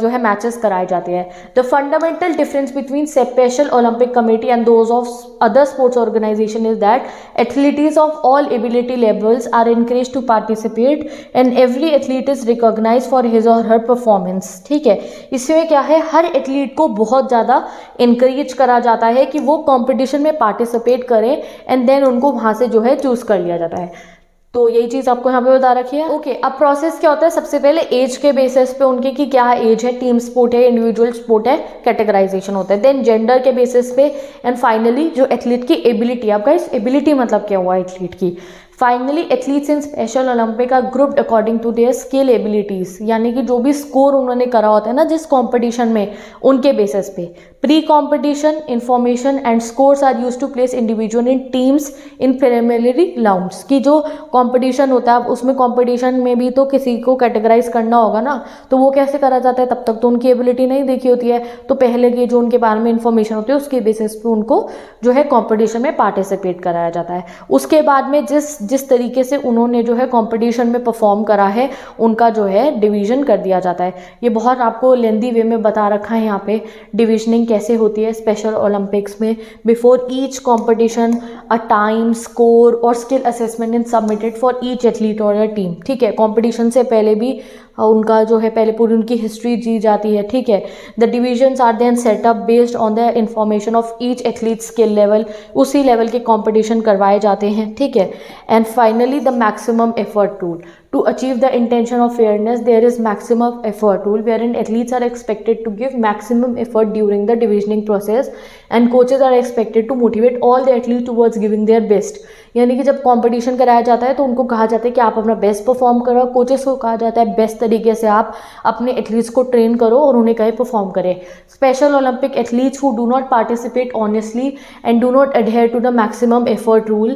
[SPEAKER 1] है मैचेस कराए जाते हैं। The fundamental difference between special Olympic committee and those of other sports organisation is that athletes of all ability levels are encourage to participate and every athlete is recognise for his or her performance, ठीक है। इसमें क्या है, हर athlete को बहुत ज़्यादा encourage करा जाता है कि वो कंपटीशन में पार्टिसिपेट करें, एंड देन उनको वहाँ से जो है चूज कर लिया जाता है। तो यही चीज़ आपको यहाँ पे बता रखी है, ओके। अब प्रोसेस क्या होता है, सबसे पहले एज के बेसिस पे उनके कि क्या एज है, टीम स्पोर्ट है, इंडिविजुअल स्पोर्ट है, कैटेगराइजेशन होता है। देन जेंडर के बेसिस पे, एंड फाइनली जो एथलीट की एबिलिटी, आपका इस एबिलिटी मतलब क्या हुआ एथलीट की। Finally athletes in special Olympic are grouped according to their skill abilities, यानी कि जो भी स्कोर उन्होंने करा होता है ना जिस कंपटीशन में, उनके बेसिस पे। Pre competition information and scores are use to place individual in teams in preliminary rounds, की जो कंपटीशन होता है उसमें कंपटीशन में भी तो किसी को कैटेगराइज करना होगा ना, तो वो कैसे करा जाता है, तब तक तो उनकी एबिलिटी नहीं देखी होती है, तो पहले की जो उनके बारे में इंफॉर्मेशन होती है उसके बेसिस पे उनको जो है कंपटीशन में पार्टिसिपेट कराया जाता है। उसके बाद में जिस तरीके से उन्होंने जो है कंपटीशन में परफॉर्म करा है उनका जो है डिवीजन कर दिया जाता है। ये बहुत आपको लेंदी वे में बता रखा है यहाँ पे डिविजनिंग कैसे होती है स्पेशल ओलंपिक्स में। Before each competition a time, score और skill assessment is submitted for each athlete और टीम, ठीक है। कंपटीशन से पहले भी उनका जो है पहले पूरी उनकी हिस्ट्री दी जाती है, ठीक है। The divisions are then set up based on the information of each athlete skill level, उसी लेवल के कंपटीशन करवाए जाते हैं, ठीक है। And finally the maximum effort rule, to achieve the intention of fairness there is maximum effort rule wherein athletes are expected to give maximum effort during the divisioning process and coaches are expected to motivate all the athletes towards giving their best। यानी कि जब competition कराया जाता है तो उनको कहा जाता है कि आप अपना बेस्ट परफॉर्म करो, कोचेस को कहा जाता है बेस्ट तरीके से आप अपने एथलीट्स को ट्रेन करो और उन्हें कहीं परफॉर्म करें। Special Olympic athletes who do not participate honestly and do not adhere to the maximum effort rule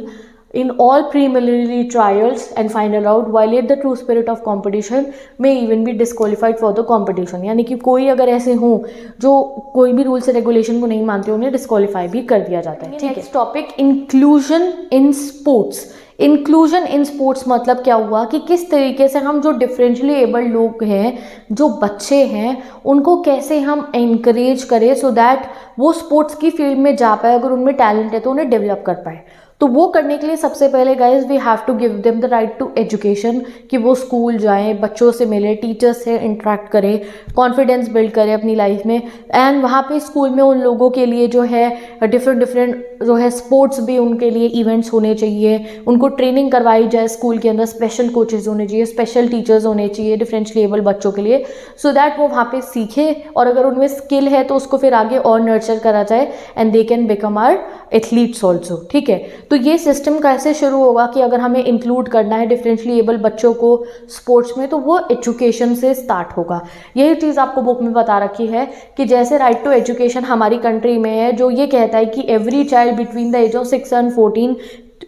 [SPEAKER 1] in all preliminary trials and final round violate the true spirit of competition may even be disqualified for the competition। यानी कि कोई अगर ऐसे हों जो कोई भी rules regulation को नहीं मानते उन्हें डिस्क्वालीफाई भी कर दिया जाता है, ठीक है। Topic inclusion in sports. Inclusion in sports मतलब क्या हुआ कि किस तरीके से हम जो डिफरेंशियली एबल्ड लोग हैं, जो बच्चे हैं, उनको कैसे हम एनकरेज करें सो दैट वो स्पोर्ट्स की फील्ड में जा पाए, अगर उनमें टैलेंट है तो उन्हें डेवलप कर पाए। तो वो करने के लिए सबसे पहले guys we have to give them the right to education, कि वो स्कूल जाएं, बच्चों से मिले, टीचर्स से इंटरेक्ट करें, कॉन्फिडेंस बिल्ड करें अपनी लाइफ में। एंड वहाँ पे स्कूल में उन लोगों के लिए जो है डिफरेंट जो है स्पोर्ट्स भी उनके लिए इवेंट्स होने चाहिए, उनको ट्रेनिंग करवाई जाए स्कूल के अंदर, स्पेशल कोचेज होने चाहिए, स्पेशल टीचर्स होने चाहिए डिफरेंशियली एबल बच्चों के लिए, सो दैट वो वहाँ पे सीखे और अगर उनमें स्किल है तो उसको फिर आगे और नर्चर करा जाए and they can become our athletes also, ठीक है। तो ये सिस्टम कैसे शुरू होगा कि अगर हमें इंक्लूड करना है डिफरेंशियली एबल बच्चों को स्पोर्ट्स में, तो वो एजुकेशन से स्टार्ट होगा। यही चीज़ आपको बुक में बता रखी है कि जैसे राइट टू एजुकेशन हमारी कंट्री में है, जो ये कहता है कि every child between the age of 6 and 14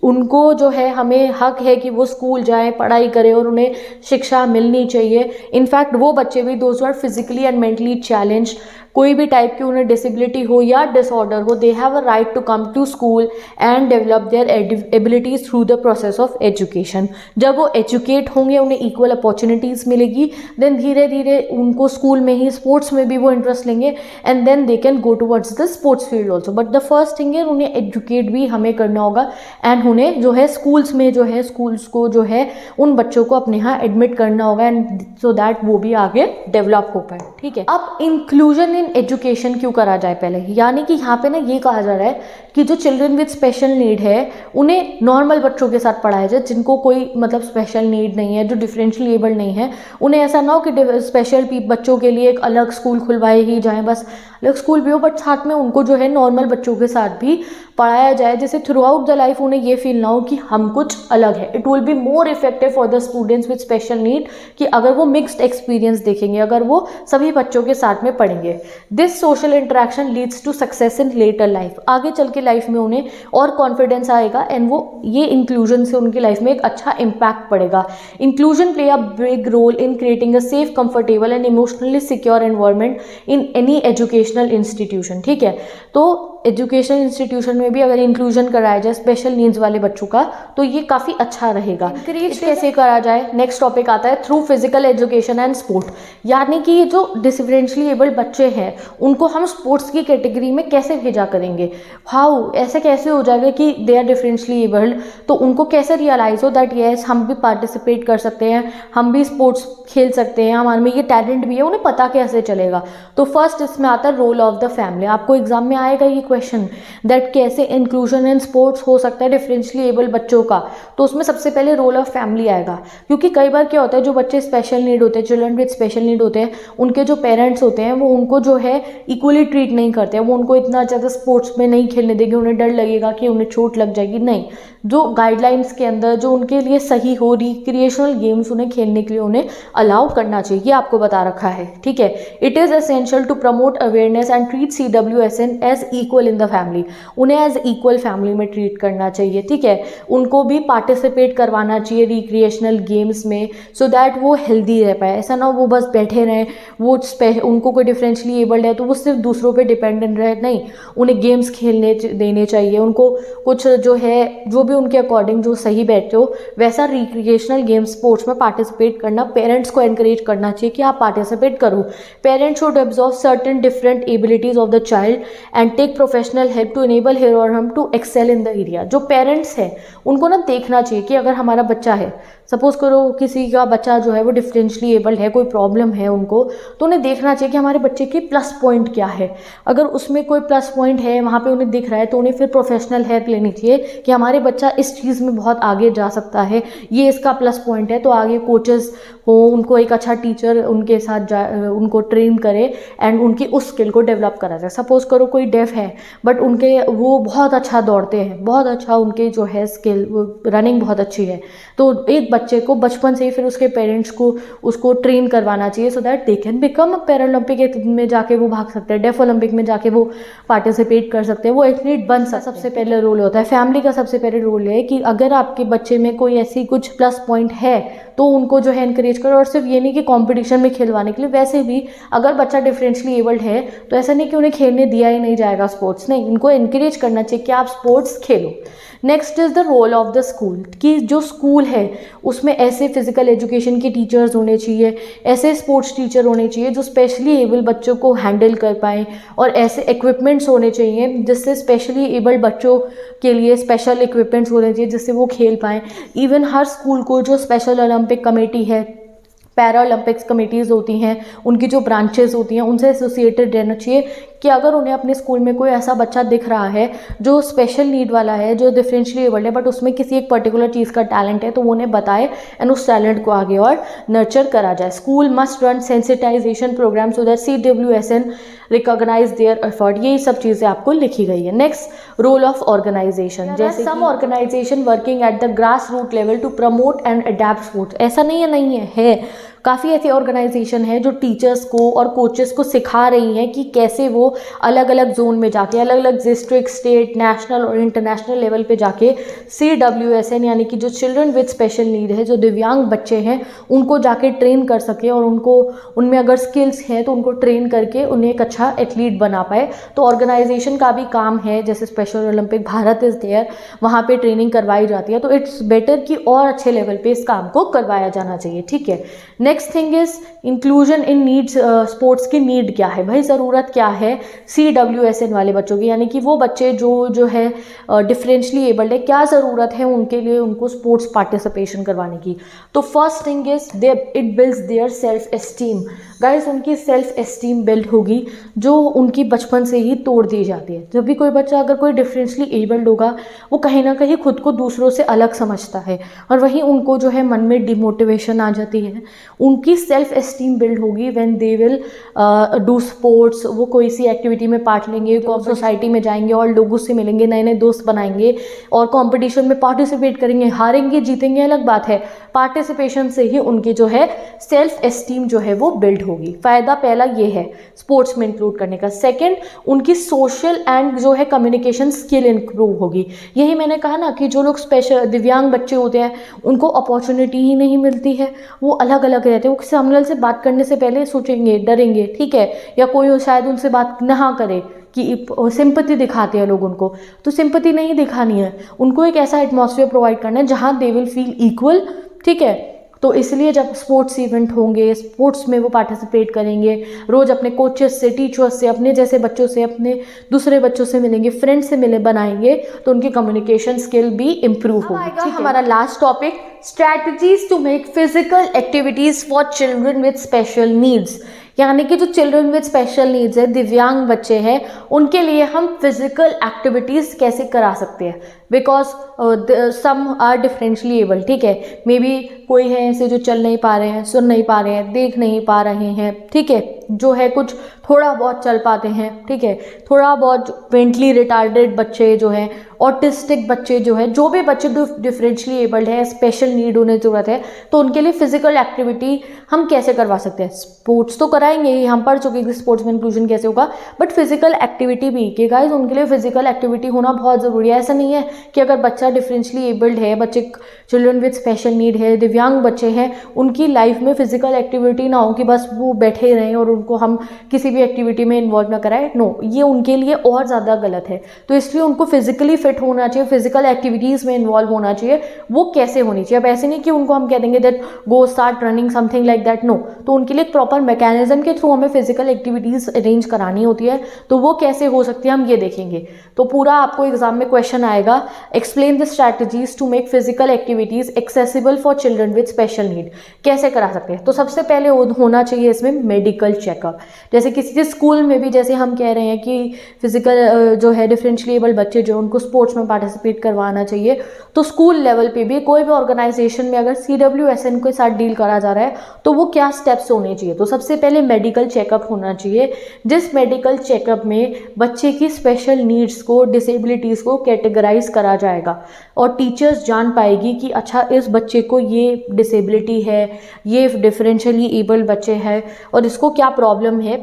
[SPEAKER 1] उनको जो है हमें हक है कि वो स्कूल जाएं, पढ़ाई करें और उन्हें शिक्षा मिलनी चाहिए। इनफैक्ट वो बच्चे भी those are physically and mentally challenge कोई भी टाइप की उन्हें डिसेबिलिटी हो या डिसऑर्डर हो, they have a right to come to school and develop their abilities through the process of education. जब वो एजुकेट होंगे, उन्हें इक्वल अपॉर्चुनिटीज मिलेगी, देन धीरे धीरे उनको स्कूल में ही स्पोर्ट्स में भी वो इंटरेस्ट लेंगे and then they can go towards the sports field also. But the first thing है उन्हें एजुकेट भी हमें करना होगा एंड उन्हें जो है स्कूल्स में जो है स्कूल्स को जो है उन बच्चों को अपने यहाँ एडमिट करना होगा एंड सो दैट वो भी आगे डेवलप हो पाए। ठीक है, अब इंक्लूजन इन एजुकेशन क्यों करा जाए पहले, यानी कि यहाँ पे ना ये कहा जा रहा है कि जो चिल्ड्रन विद स्पेशल नीड है उन्हें नॉर्मल बच्चों के साथ पढ़ाया जाए, जिनको कोई मतलब स्पेशल नीड नहीं है, जो डिफरेंशियली एबल्ड नहीं है। उन्हें ऐसा ना हो कि स्पेशल बच्चों के लिए एक अलग स्कूल खुलवाए ही जाएं, बस अलग स्कूल भी हो, बट साथ में उनको जो है नॉर्मल बच्चों के साथ भी पढ़ाया जाए, जैसे थ्रू आउट द लाइफ उन्हें ये फील ना हो कि हम कुछ अलग है। It will be more effective for the students with special need कि अगर वो मिक्स्ड एक्सपीरियंस देखेंगे, अगर वो सभी बच्चों के साथ में पढ़ेंगे। This social interaction leads to success in later life. आगे चल के लाइफ में उन्हें और कॉन्फिडेंस आएगा एंड वो ये इंक्लूजन से उनकी लाइफ में एक अच्छा इम्पैक्ट पड़ेगा। Inclusion play a big role in creating a safe, comfortable and emotionally secure environment in any educational institution. ठीक है, तो एजुकेशन इंस्टीट्यूशन में भी अगर इंक्लूजन कराया जाए स्पेशल नीड्स वाले बच्चों का तो ये काफ़ी अच्छा रहेगा। इंक्रीज कैसे करा जाए, नेक्स्ट टॉपिक आता है through physical education and sport. यानी कि जो डिफरेंशियली एबल्ड बच्चे हैं उनको हम स्पोर्ट्स की कैटेगरी में कैसे भेजा करेंगे। हाउ, ऐसे कैसे हो जाएगा कि दे आर डिफरेंशियली एबल्ड, तो उनको कैसे रियलाइज हो दैट येस हम भी पार्टिसिपेट कर सकते हैं, हम भी स्पोर्ट्स खेल सकते हैं, हमारे में ये टैलेंट भी है, उन्हें पता कैसे चलेगा। तो फर्स्ट इसमें आता है रोल ऑफ द फैमिली। आपको एग्जाम में आएगा ये क्वेश्चन दैट कैसे इंक्लूजन इन स्पोर्ट्स हो सकता है डिफरेंशियली एबल्ड बच्चों का, तो उसमें सबसे पहले रोल ऑफ फैमिली आएगा। क्योंकि कई बार क्या होता है, जो बच्चे स्पेशल नीड होते हैं, चिल्ड्रन विद स्पेशल नीड होते हैं, उनके जो पेरेंट्स होते हैं वो उनको जो है इक्वली ट्रीट नहीं करते हैं, वो उनको इतना ज़्यादा स्पोर्ट्स में नहीं खेलने देंगे, उन्हें डर लगेगा कि उन्हें चोट लग जाएगी। नहीं, जो गाइडलाइंस के अंदर जो उनके लिए सही हो, रिक्रिएशनल गेम्स उन्हें खेलने के लिए उन्हें अलाउ करना चाहिए, ये आपको बता रखा है। ठीक है, it is essential to promote awareness and treat CWSN as equal in the family. उन्हें एज इक्वल फैमिली में ट्रीट करना चाहिए। ठीक है, उनको भी पार्टिसिपेट करवाना चाहिए रिक्रिएशनल गेम्स में सो दैट वो हेल्दी रह पाए। ऐसा ना वो बस बैठे रहें, वो उनको कोई डिफरेंशियली एबल्ड है तो वो सिर्फ दूसरों पे डिपेंडेंट रहे, नहीं, उन्हें गेम्स खेलने देने चाहिए, उनको कुछ जो है जो भी उनके अकॉर्डिंग जो सही बैठे हो वैसा रिक्रिएशनल गेम्स स्पोर्ट्स में पार्टिसिपेट करना। पेरेंट्स को एनकरेज करना चाहिए कि आप पार्टिसिपेट करो। Parents should observe certain different abilities of the child and take professional help to enable her or him to excel in the area. जो पेरेंट्स हैं उनको ना देखना चाहिए कि अगर हमारा बच्चा है, सपोज करो किसी का बच्चा जो है वो डिफरेंशियली एबल्ड है, कोई प्रॉब्लम है उनको, तो उन्हें देखना चाहिए कि हमारे बच्चे के प्लस पॉइंट क्या है। अगर उसमें कोई प्लस पॉइंट है वहाँ पे उन्हें दिख रहा है तो उन्हें फिर प्रोफेशनल हेल्प लेनी चाहिए कि हमारे बच्चा इस चीज़ में बहुत आगे जा सकता है, ये इसका प्लस पॉइंट है, तो आगे कोचेस हो, उनको एक अच्छा टीचर उनके साथ उनको ट्रेन करे एंड उनकी उस स्किल को डेवलप करा जाए। सपोज करो कोई डेफ है बट उनके वो बहुत अच्छा दौड़ते हैं, बहुत अच्छा उनके जो है स्किल, रनिंग बहुत अच्छी है, तो एक बच्चे को बचपन से ही फिर उसके पेरेंट्स को उसको ट्रेन करवाना चाहिए so that they can become Paralympic में जाके वो भाग सकते हैं, डेफ ओलंपिक में जाके वो पार्टिसिपेट कर सकते हैं, वो एथलीट बन सकते हैं। सबसे पहले रोल होता है फैमिली का, सबसे पहले रोल है कि अगर आपके बच्चे में कोई ऐसी कुछ प्लस पॉइंट है तो उनको जो है एनकरेज करो। और सिर्फ ये नहीं कि कंपटीशन में खिलवाने के लिए, वैसे भी अगर बच्चा डिफरेंशियली एबल्ड है तो ऐसा नहीं कि उन्हें खेलने दिया ही नहीं जाएगा स्पोर्ट्स, नहीं, इनको एनकरेज करना चाहिए कि आप स्पोर्ट्स खेलो। Next is the role of the school, कि जो स्कूल है उसमें ऐसे फिजिकल एजुकेशन के टीचर्स होने चाहिए, ऐसे स्पोर्ट्स टीचर होने चाहिए जो स्पेशली एबल बच्चों को हैंडल कर पाएँ, और ऐसे इक्विपमेंट्स होने चाहिए जिससे स्पेशली एबल्ड बच्चों के लिए स्पेशल इक्विपमेंट्स होने चाहिए जिससे वो खेल पाएँ। इवन हर स्कूल को जो स्पेशल ओलंपिक कमेटी है, पैरा ओलंपिक्स कमेटीज़ होती हैं, उनकी जो ब्रांचेस होती हैं उनसे एसोसिएटेड रहना चाहिए कि अगर उन्हें अपने स्कूल में कोई ऐसा बच्चा दिख रहा है जो स्पेशल नीड वाला है, जो डिफरेंशियली एबल्ड है बट उसमें किसी एक पर्टिकुलर चीज़ का टैलेंट है, तो वो उन्हें बताए एंड उस टैलेंट को आगे और नर्चर करा जाए। School must run sensitization program so that CWSN recognize their effort. यही सब चीज़ें आपको लिखी गई है। नेक्स्ट, रोल ऑफ ऑर्गेनाइजेशन, जैसे some organisation working at the grass root level to promote and adapt sports. ऐसा नहीं है काफ़ी ऐसी ऑर्गेनाइजेशन है जो टीचर्स को और कोचेस को सिखा रही हैं कि कैसे वो अलग अलग जोन में जाके, अलग अलग डिस्ट्रिक्ट, स्टेट, नेशनल और इंटरनेशनल लेवल पे जाके CWSN यानी कि जो चिल्ड्रन विद स्पेशल नीड है, जो दिव्यांग बच्चे हैं, उनको जाके ट्रेन कर सके और उनको उनमें अगर स्किल्स हैं तो उनको ट्रेन करके उन्हें एक अच्छा एथलीट बना पाए। तो ऑर्गेनाइजेशन का भी काम है, जैसे special olympic Bharat is there, वहाँ पे ट्रेनिंग करवाई जाती है। तो इट्स बेटर कि और अच्छे लेवल पे इस काम को करवाया जाना चाहिए, ठीक है। Next thing is inclusion in needs. Sports की नीड क्या है भाई, ज़रूरत क्या है CWSN वाले बच्चों की, यानी कि वो बच्चे जो है डिफरेंशली एबल्ड है, क्या ज़रूरत है उनके लिए उनको स्पोर्ट्स पार्टिसिपेशन करवाने की। तो first thing is it builds their self esteem. Guys, उनकी सेल्फ एस्टीम बिल्ड होगी जो उनकी बचपन से ही तोड़ दी जाती है। जब भी कोई बच्चा अगर कोई डिफरेंशली एबल्ड होगा, वो कहीं ना कहीं खुद को दूसरों से अलग समझता है और वहीं उनको जो है मन में डिमोटिवेशन आ जाती है। उनकी सेल्फ एस्टीम बिल्ड होगी when they will do sports. वो कोई सी एक्टिविटी में पार्ट लेंगे, सोसाइटी में जाएंगे और लोगों से मिलेंगे, नए नए दोस्त बनाएंगे और कंपटीशन में पार्टिसिपेट करेंगे। हारेंगे जीतेंगे अलग बात है, पार्टिसिपेशन से ही उनकी जो है सेल्फ एस्टीम जो है वो बिल्ड होगी। फ़ायदा पहला ये है स्पोर्ट्स में इंक्लूड करने का। सेकंड, उनकी सोशल एंड जो है कम्युनिकेशन स्किल इंप्रूव होगी। यही मैंने कहा ना कि जो लोग स्पेशल दिव्यांग बच्चे होते हैं उनको अपॉर्चुनिटी ही नहीं मिलती है, वो अलग अलग रहते हैं, वो किसी सामने से बात करने से पहले सोचेंगे, डरेंगे, ठीक है, या कोई शायद उनसे बात ना करे कि सिंपैथी दिखाते हैं लोग उनको। तो सिंपैथी नहीं दिखानी है, उनको एक ऐसा एटमॉस्फेयर प्रोवाइड करना है जहाँ दे विल फील इक्वल, ठीक है। तो इसलिए जब स्पोर्ट्स इवेंट होंगे, स्पोर्ट्स में वो पार्टिसिपेट करेंगे, रोज़ अपने कोचेस से, टीचर्स से, अपने जैसे बच्चों से, अपने दूसरे बच्चों से मिलेंगे, फ्रेंड से मिले बनाएंगे, तो उनकी कम्युनिकेशन स्किल भी इम्प्रूव होगी, ठीक है। हमारा last topic, strategies to make physical activities for children with special needs. यानी कि जो चिल्ड्रन विद स्पेशल नीड्स है, दिव्यांग बच्चे हैं, उनके लिए हम फिजिकल एक्टिविटीज़ कैसे करा सकते हैं। बिकॉज सम आर डिफरेंशली एबल, ठीक है, मे बी कोई है ऐसे जो चल नहीं पा रहे हैं, सुन नहीं पा रहे हैं, देख नहीं पा रहे हैं, ठीक है, जो है कुछ थोड़ा बहुत चल पाते हैं, ठीक है, थोड़ा बहुत मेंटली रिटार्डेड बच्चे जो हैं, ऑटिस्टिक बच्चे जो है, जो भी बच्चे डिफरेंशली एबल्ड है, स्पेशल नीड उन्हें ज़रूरत है, तो उनके लिए फिजिकल एक्टिविटी हम कैसे करवा सकते हैं। स्पोर्ट्स तो कराएंगे ही, हम पढ़ चुके हैं कि स्पोर्ट्स में इंक्लूजन कैसे होगा, बट फिजिकल एक्टिविटी भी कि गाइस उनके लिए फिजिकल एक्टिविटी होना बहुत ज़रूरी है। ऐसा नहीं है कि अगर बच्चा डिफरेंशली एबल्ड है, बच्चे चिल्ड्रन विद स्पेशल नीड है, दिव्यांग बच्चे हैं, उनकी लाइफ में फिजिकल एक्टिविटी ना हो कि बस वो बैठे रहें और उनको हम किसी भी एक्टिविटी में इन्वॉल्व ना कराएं। नो, ये उनके लिए और ज़्यादा गलत है। तो इसलिए उनको फिजिकली फिट होना चाहिए, फिजिकल एक्टिविटीज़ में इन्वॉल्व होना चाहिए। वो कैसे होनी चाहिए, अब ऐसे नहीं कि उनको हम कह देंगे that go start running something like that, no. तो उनके लिए प्रॉपर मैकेनिज्म के थ्रू हमें फिजिकल एक्टिविटीज़ अरेंज करानी होती है। तो वो कैसे हो सकती है हम ये देखेंगे। तो पूरा आपको एग्जाम में क्वेश्चन आएगा, explain the strategies to make physical activities accessible for children with special need. कैसे करा सकते हैं। तो सबसे पहले होना चाहिए इसमें मेडिकल चेकअप। जैसे किसी स्कूल में भी जैसे हम कह रहे हैं कि फिजिकल जो है डिफरेंशली एबल्ड बच्चे जो उनको स्पोर्ट्स में पार्टिसिपेट करवाना चाहिए, तो स्कूल लेवल पे भी कोई भी ऑर्गेनाइजेशन में अगर CWSN के साथ डील करा जा रहा है तो वो क्या स्टेप्स होने चाहिए। तो सबसे पहले मेडिकल चेकअप होना चाहिए, जिस मेडिकल चेकअप में बच्चे की स्पेशल नीड्स को, डिसेबिलिटीज़ को कैटेगराइज करा जाएगा और टीचर्स जान पाएगी कि अच्छा इस बच्चे को ये डिसेबिलिटी है, ये डिफरेंशियली एबल्ड बच्चे हैं और इसको क्या प्रॉब्लम है,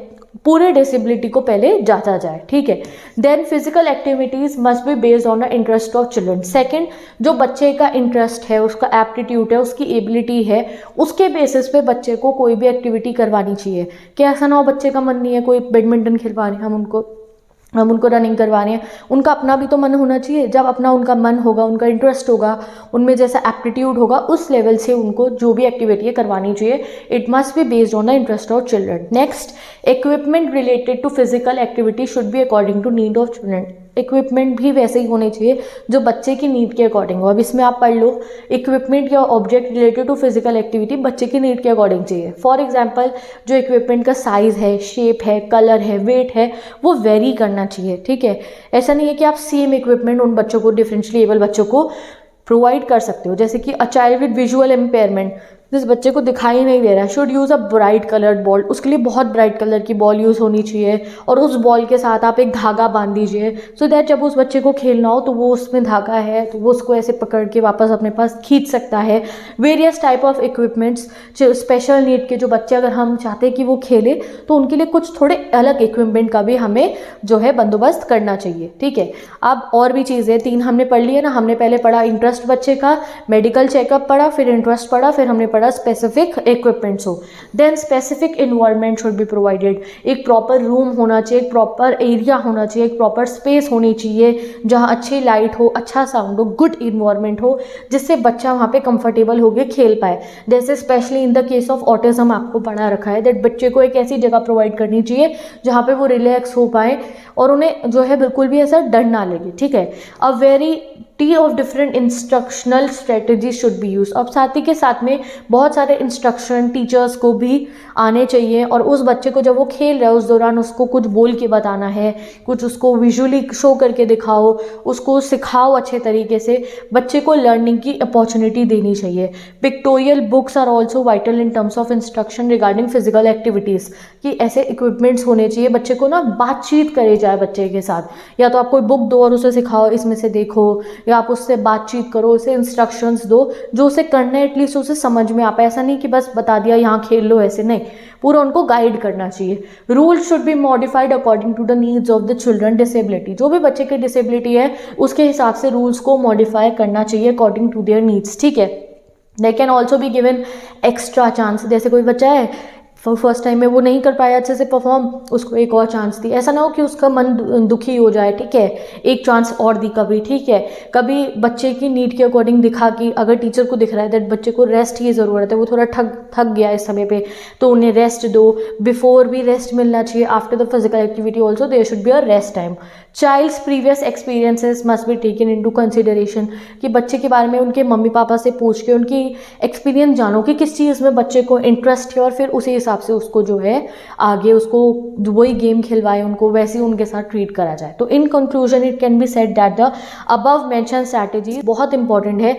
[SPEAKER 1] पूरे डिसेबिलिटी को पहले जांचा जाए, ठीक है। Then physical activities must be based on the interest of children. Second, जो बच्चे का इंटरेस्ट है, उसका एप्टीट्यूड है, उसकी एबिलिटी है, उसके बेसिस पे बच्चे को कोई भी एक्टिविटी करवानी चाहिए। कि ऐसा ना हो बच्चे का मन नहीं है, कोई बैडमिंटन खिलवा रहे हैं, हम उनको रनिंग करवा रहे हैं, उनका अपना भी तो मन होना चाहिए। जब अपना उनका मन होगा, उनका इंटरेस्ट होगा, उनमें जैसा एप्टीट्यूड होगा, उस लेवल से उनको जो भी एक्टिविटी करवानी चाहिए। It must be based on the interest of children. Next, equipment related to physical activity should be according to need of children. Equipment भी वैसे ही होने चाहिए जो बच्चे की नीड के अकॉर्डिंग हो। अब इसमें आप पढ़ लो, इक्विपमेंट या object related to physical activity बच्चे की नीड के अकॉर्डिंग चाहिए। फॉर एग्जांपल, जो इक्विपमेंट का साइज़ है, शेप है, कलर है, वेट है, वो वेरी करना चाहिए, ठीक है। ऐसा नहीं है कि आप सेम इक्विपमेंट उन बच्चों को, डिफरेंशियली एबल बच्चों को प्रोवाइड कर सकते हो। जैसे कि a child with visual impairment, जिस बच्चे को दिखाई नहीं दे रहा है, should use a bright coloured ball, उसके लिए बहुत ब्राइट कलर की बॉल यूज़ होनी चाहिए, और उस बॉल के साथ आप एक धागा बांध दीजिए, सो दैट जब उस बच्चे को खेलना हो तो वो उसमें धागा है तो वो उसको ऐसे पकड़ के वापस अपने पास खींच सकता है। Various type of equipments, special need के जो बच्चे अगर हम चाहते हैं कि वो खेले तो उनके लिए कुछ थोड़े अलग इक्विपमेंट का भी हमें जो है बंदोबस्त करना चाहिए, ठीक है। अब और भी चीज़ें 3 हमने पढ़ ली है ना, हमने पहले पढ़ा इंटरेस्ट बच्चे का, मेडिकल चेकअप पढ़ा, फिर इंटरेस्ट पढ़ा, फिर हमने पढ़ा स्पेसिफिक इक्विपमेंट्स हो, then specific environment should be provided, एक प्रॉपर रूम होना चाहिए, एक प्रॉपर एरिया होना चाहिए, एक प्रॉपर स्पेस होनी चाहिए जहाँ अच्छी लाइट हो, अच्छा साउंड हो, गुड इन्वायरमेंट हो, जिससे बच्चा वहाँ पे कंफर्टेबल होकर खेल पाए। जैसे specially in the case of autism आपको पढ़ा रखा है दैट बच्चे को एक ऐसी जगह प्रोवाइड करनी चाहिए जहाँ पे वो रिलैक्स हो पाए और उन्हें जो है बिल्कुल भी ऐसा डर ना लगे, ठीक है। A variety of different instructional strategy should be use. अब साथ ही के साथ में बहुत सारे इंस्ट्रक्शन टीचर्स को भी आने चाहिए, और उस बच्चे को जब वो खेल रहा है उस दौरान उसको कुछ बोल के बताना है, कुछ उसको विजुअली शो करके दिखाओ, उसको सिखाओ अच्छे तरीके से, बच्चे को लर्निंग की अपॉर्चुनिटी देनी चाहिए। Pictorial books are also vital in terms of instruction regarding physical activities, कि ऐसे इक्विपमेंट्स होने चाहिए, बच्चे को ना बातचीत करे जाए बच्चे के साथ, या तो आप कोई बुक दो और उसे सिखाओ इसमें से देखो, या आप उससे बातचीत करो, उसे इंस्ट्रक्शंस दो जो उसे करना है, एटलीस्ट उसे समझ में आ पाए। ऐसा नहीं कि बस बता दिया यहाँ खेल लो, ऐसे नहीं, पूरा उनको गाइड करना चाहिए। Rule should be modified according to the needs of the children. Disability, जो भी बच्चे की डिसेबिलिटी है उसके हिसाब से रूल्स को मॉडिफाई करना चाहिए अकॉर्डिंग टू देयर नीड्स, ठीक है। They can also be given extra chance, जैसे कोई बच्चा है फर्स्ट टाइम में वो नहीं कर पाया अच्छे से परफॉर्म, उसको एक और चांस दी, ऐसा ना हो कि उसका मन दुखी हो जाए, ठीक है, एक चांस और दी कभी, ठीक है। कभी बच्चे की नीड के अकॉर्डिंग दिखा कि अगर टीचर को दिख रहा है दैट बच्चे को रेस्ट की ज़रूरत है, वो थोड़ा थक गया इस समय पे, तो उन्हें रेस्ट दो, बिफोर भी रेस्ट मिलना चाहिए, after the physical activity also there should be a rest time. Child's previous experiences must be taken into consideration, कि बच्चे के बारे में उनके मम्मी पापा से पूछ के उनकी एक्सपीरियंस जानो कि किस चीज़ में बच्चे को इंटरेस्ट है, और फिर उसी हिसाब से उसको जो है आगे उसको वही गेम खिलवाए, उनको वैसे ही उनके साथ ट्रीट करा जाए। तो in conclusion it can be said that the above mention strategy बहुत इंपॉर्टेंट है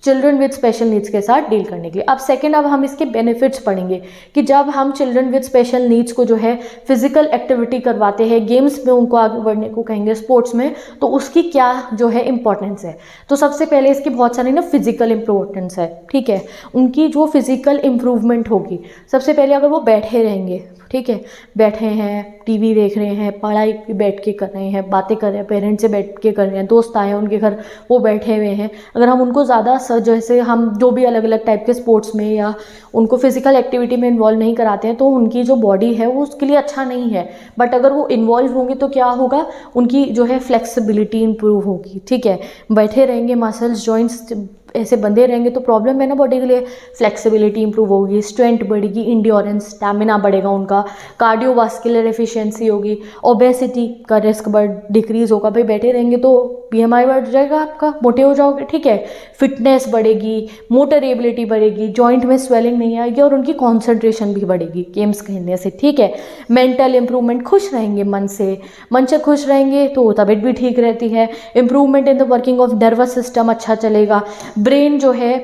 [SPEAKER 1] चिल्ड्रन विद स्पेशल नीड्स के साथ डील करने के लिए। अब सेकेंड, अब हम इसके बेनिफिट्स पढ़ेंगे कि जब हम चिल्ड्रन विद स्पेशल नीड्स को जो है फिजिकल एक्टिविटी करवाते हैं, गेम्स में उनको आगे बढ़ने को कहेंगे, स्पोर्ट्स में, तो उसकी क्या जो है इंपॉर्टेंस है। तो सबसे पहले इसकी बहुत सारी ना फिजिकल इंपॉर्टेंस है, ठीक है। उनकी जो फिजिकल इंप्रूवमेंट होगी, सबसे पहले अगर वो बैठे रहेंगे, ठीक है, बैठे हैं, टीवी देख रहे हैं, पढ़ाई भी बैठ के कर रहे हैं, बातें कर रहे हैं, पेरेंट्स से बैठ के कर रहे हैं, दोस्त आए हैं उनके घर वो बैठे हुए हैं, अगर हम उनको ज़्यादा जैसे हम जो भी अलग अलग टाइप के स्पोर्ट्स में या उनको फिजिकल एक्टिविटी में इन्वॉल्व नहीं कराते हैं तो उनकी जो बॉडी है वो उसके लिए अच्छा नहीं है। बट अगर वो इन्वॉल्व होंगे तो क्या होगा, उनकी जो है फ्लेक्सिबिलिटी इंप्रूव होगी, ठीक है। बैठे रहेंगे, मसल्स जॉइंट्स ऐसे बंधे रहेंगे तो प्रॉब्लम है ना बॉडी के लिए, फ्लेक्सिबिलिटी इंप्रूव होगी, स्ट्रेंथ बढ़ेगी, इंड्योरेंस स्टैमिना बढ़ेगा उनका, कार्डियोवास्कुलर एफिशिएंसी होगी, ओबेसिटी का रिस्क डिक्रीज होगा। भाई बैठे रहेंगे तो BMI बढ़ जाएगा आपका, मोटे हो जाओगे, ठीक है। फिटनेस बढ़ेगी, मोटर एबिलिटी बढ़ेगी, जॉइंट में स्वेलिंग नहीं आएगी और उनकी कॉन्सेंट्रेशन भी बढ़ेगी गेम्स खेलने से, ठीक है। मेंटल इंप्रूवमेंट, खुश रहेंगे मन से खुश रहेंगे तो तबीयत भी ठीक रहती है। Improvement in the working of nervous system अच्छा चलेगा, ब्रेन जो है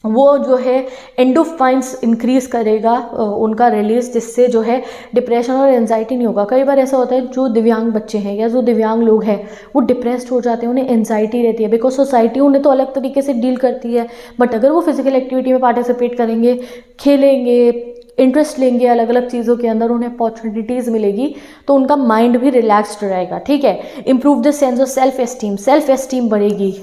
[SPEAKER 1] वो जो है एंडोफाइन्स इंक्रीज करेगा उनका रिलीज, जिससे जो है डिप्रेशन और एंजाइटी नहीं होगा। कई बार ऐसा होता है जो दिव्यांग बच्चे हैं या जो दिव्यांग लोग हैं वो डिप्रेस्ड हो जाते हैं, उन्हें एंजाइटी रहती है, बिकॉज सोसाइटी उन्हें तो अलग तरीके से डील करती है। बट अगर वो फिजिकल एक्टिविटी में पार्टिसिपेट करेंगे, खेलेंगे, इंटरेस्ट लेंगे अलग अलग चीज़ों के अंदर, उन्हें अपॉर्चुनिटीज़ मिलेगी तो उनका माइंड भी रिलैक्स्ड रहेगा, ठीक है। Improve the sense of self esteem बढ़ेगी,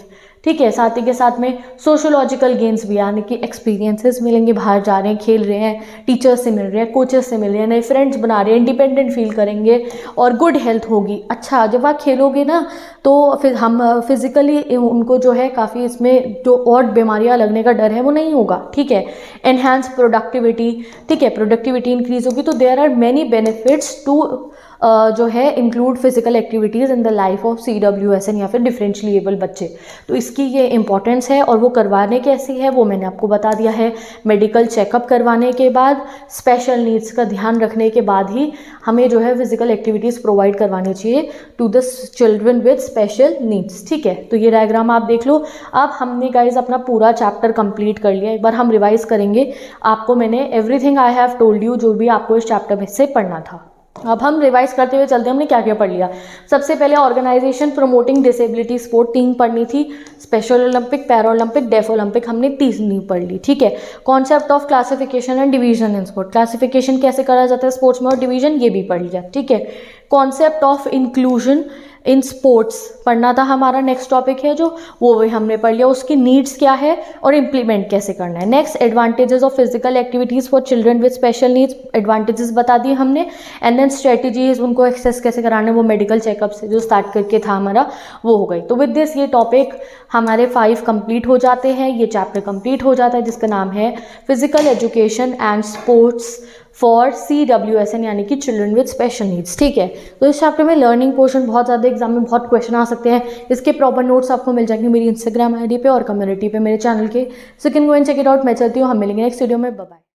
[SPEAKER 1] ठीक है। साथ ही के साथ में सोशोलॉजिकल गेन्स भी, यानी कि एक्सपीरियंसेस मिलेंगे, बाहर जा रहे हैं, खेल रहे हैं, टीचर्स से मिल रहे हैं, कोचेस से मिल रहे हैं, नए फ्रेंड्स बना रहे हैं, इंडिपेंडेंट फील करेंगे और गुड हेल्थ होगी। अच्छा, जब आप खेलोगे ना तो फिर हम फिजिकली उनको जो है काफ़ी इसमें जो और बीमारियां लगने का डर है वो नहीं होगा, ठीक है। एनहांस प्रोडक्टिविटी, ठीक है, प्रोडक्टिविटी इंक्रीज होगी। तो there are many benefits to जो है include physical activities in the life of CWSN या फिर डिफरेंशियली एबल बच्चे। तो इसकी ये इंपॉर्टेंस है और वो करवाने कैसी है वो मैंने आपको बता दिया है। मेडिकल चेकअप करवाने के बाद, स्पेशल नीड्स का ध्यान रखने के बाद ही हमें जो है फिजिकल एक्टिविटीज़ प्रोवाइड करवानी चाहिए to the children with special needs. ठीक है, तो ये डायग्राम आप देख लो। अब हमने गाइज अपना पूरा चैप्टर कंप्लीट कर लिया। एक बार हम रिवाइज करेंगे। आपको मैंने everything I have told you जो भी आपको इस चैप्टर में से पढ़ना था। अब हम रिवाइज करते हुए चलते हैं, हमने क्या क्या पढ़ लिया। सबसे पहले ऑर्गेनाइजेशन प्रमोटिंग डिसेबिलिटी स्पोर्ट 3 पढ़नी थी। Special olympic, para olympic, deaf olympic हमने 3 पढ़ ली। ठीक है, concept of classification and division in sport, classification कैसे करा जाता है स्पोर्ट्स में और डिवीजन ये भी पढ़ लिया। ठीक है, concept of inclusion in sports पढ़ना था हमारा, नेक्स्ट टॉपिक है जो, वो भी हमने पढ़ लिया। उसकी नीड्स क्या है और इम्प्लीमेंट कैसे करना है। Next, advantages of physical activities for children with special needs, advantages बता दिए हमने। एंड देन स्ट्रेटजीज, उनको एक्सेस कैसे कराने, वो मेडिकल चेकअप से जो स्टार्ट करके था हमारा वो हो गई। तो विद दिस ये टॉपिक हमारे 5 कंप्लीट हो जाते हैं, ये चैप्टर कंप्लीट हो जाता है जिसका नाम है physical education and sports for CWSN यानी कि चिल्ड्रन विद स्पेशल नीड्स। ठीक है, तो इस चैप्टर में लर्निंग पोर्शन बहुत ज़्यादा एग्जाम में बहुत क्वेश्चन आ सकते हैं। इसके प्रॉपर नोट्स आपको मिल जाएंगे मेरी Instagram ID पे और कम्युनिटी पे मेरे चैनल के। So can go and check it out. मैं चाहती हूँ हम मिलेंगे नेक्स्ट वीडियो में। Bye bye.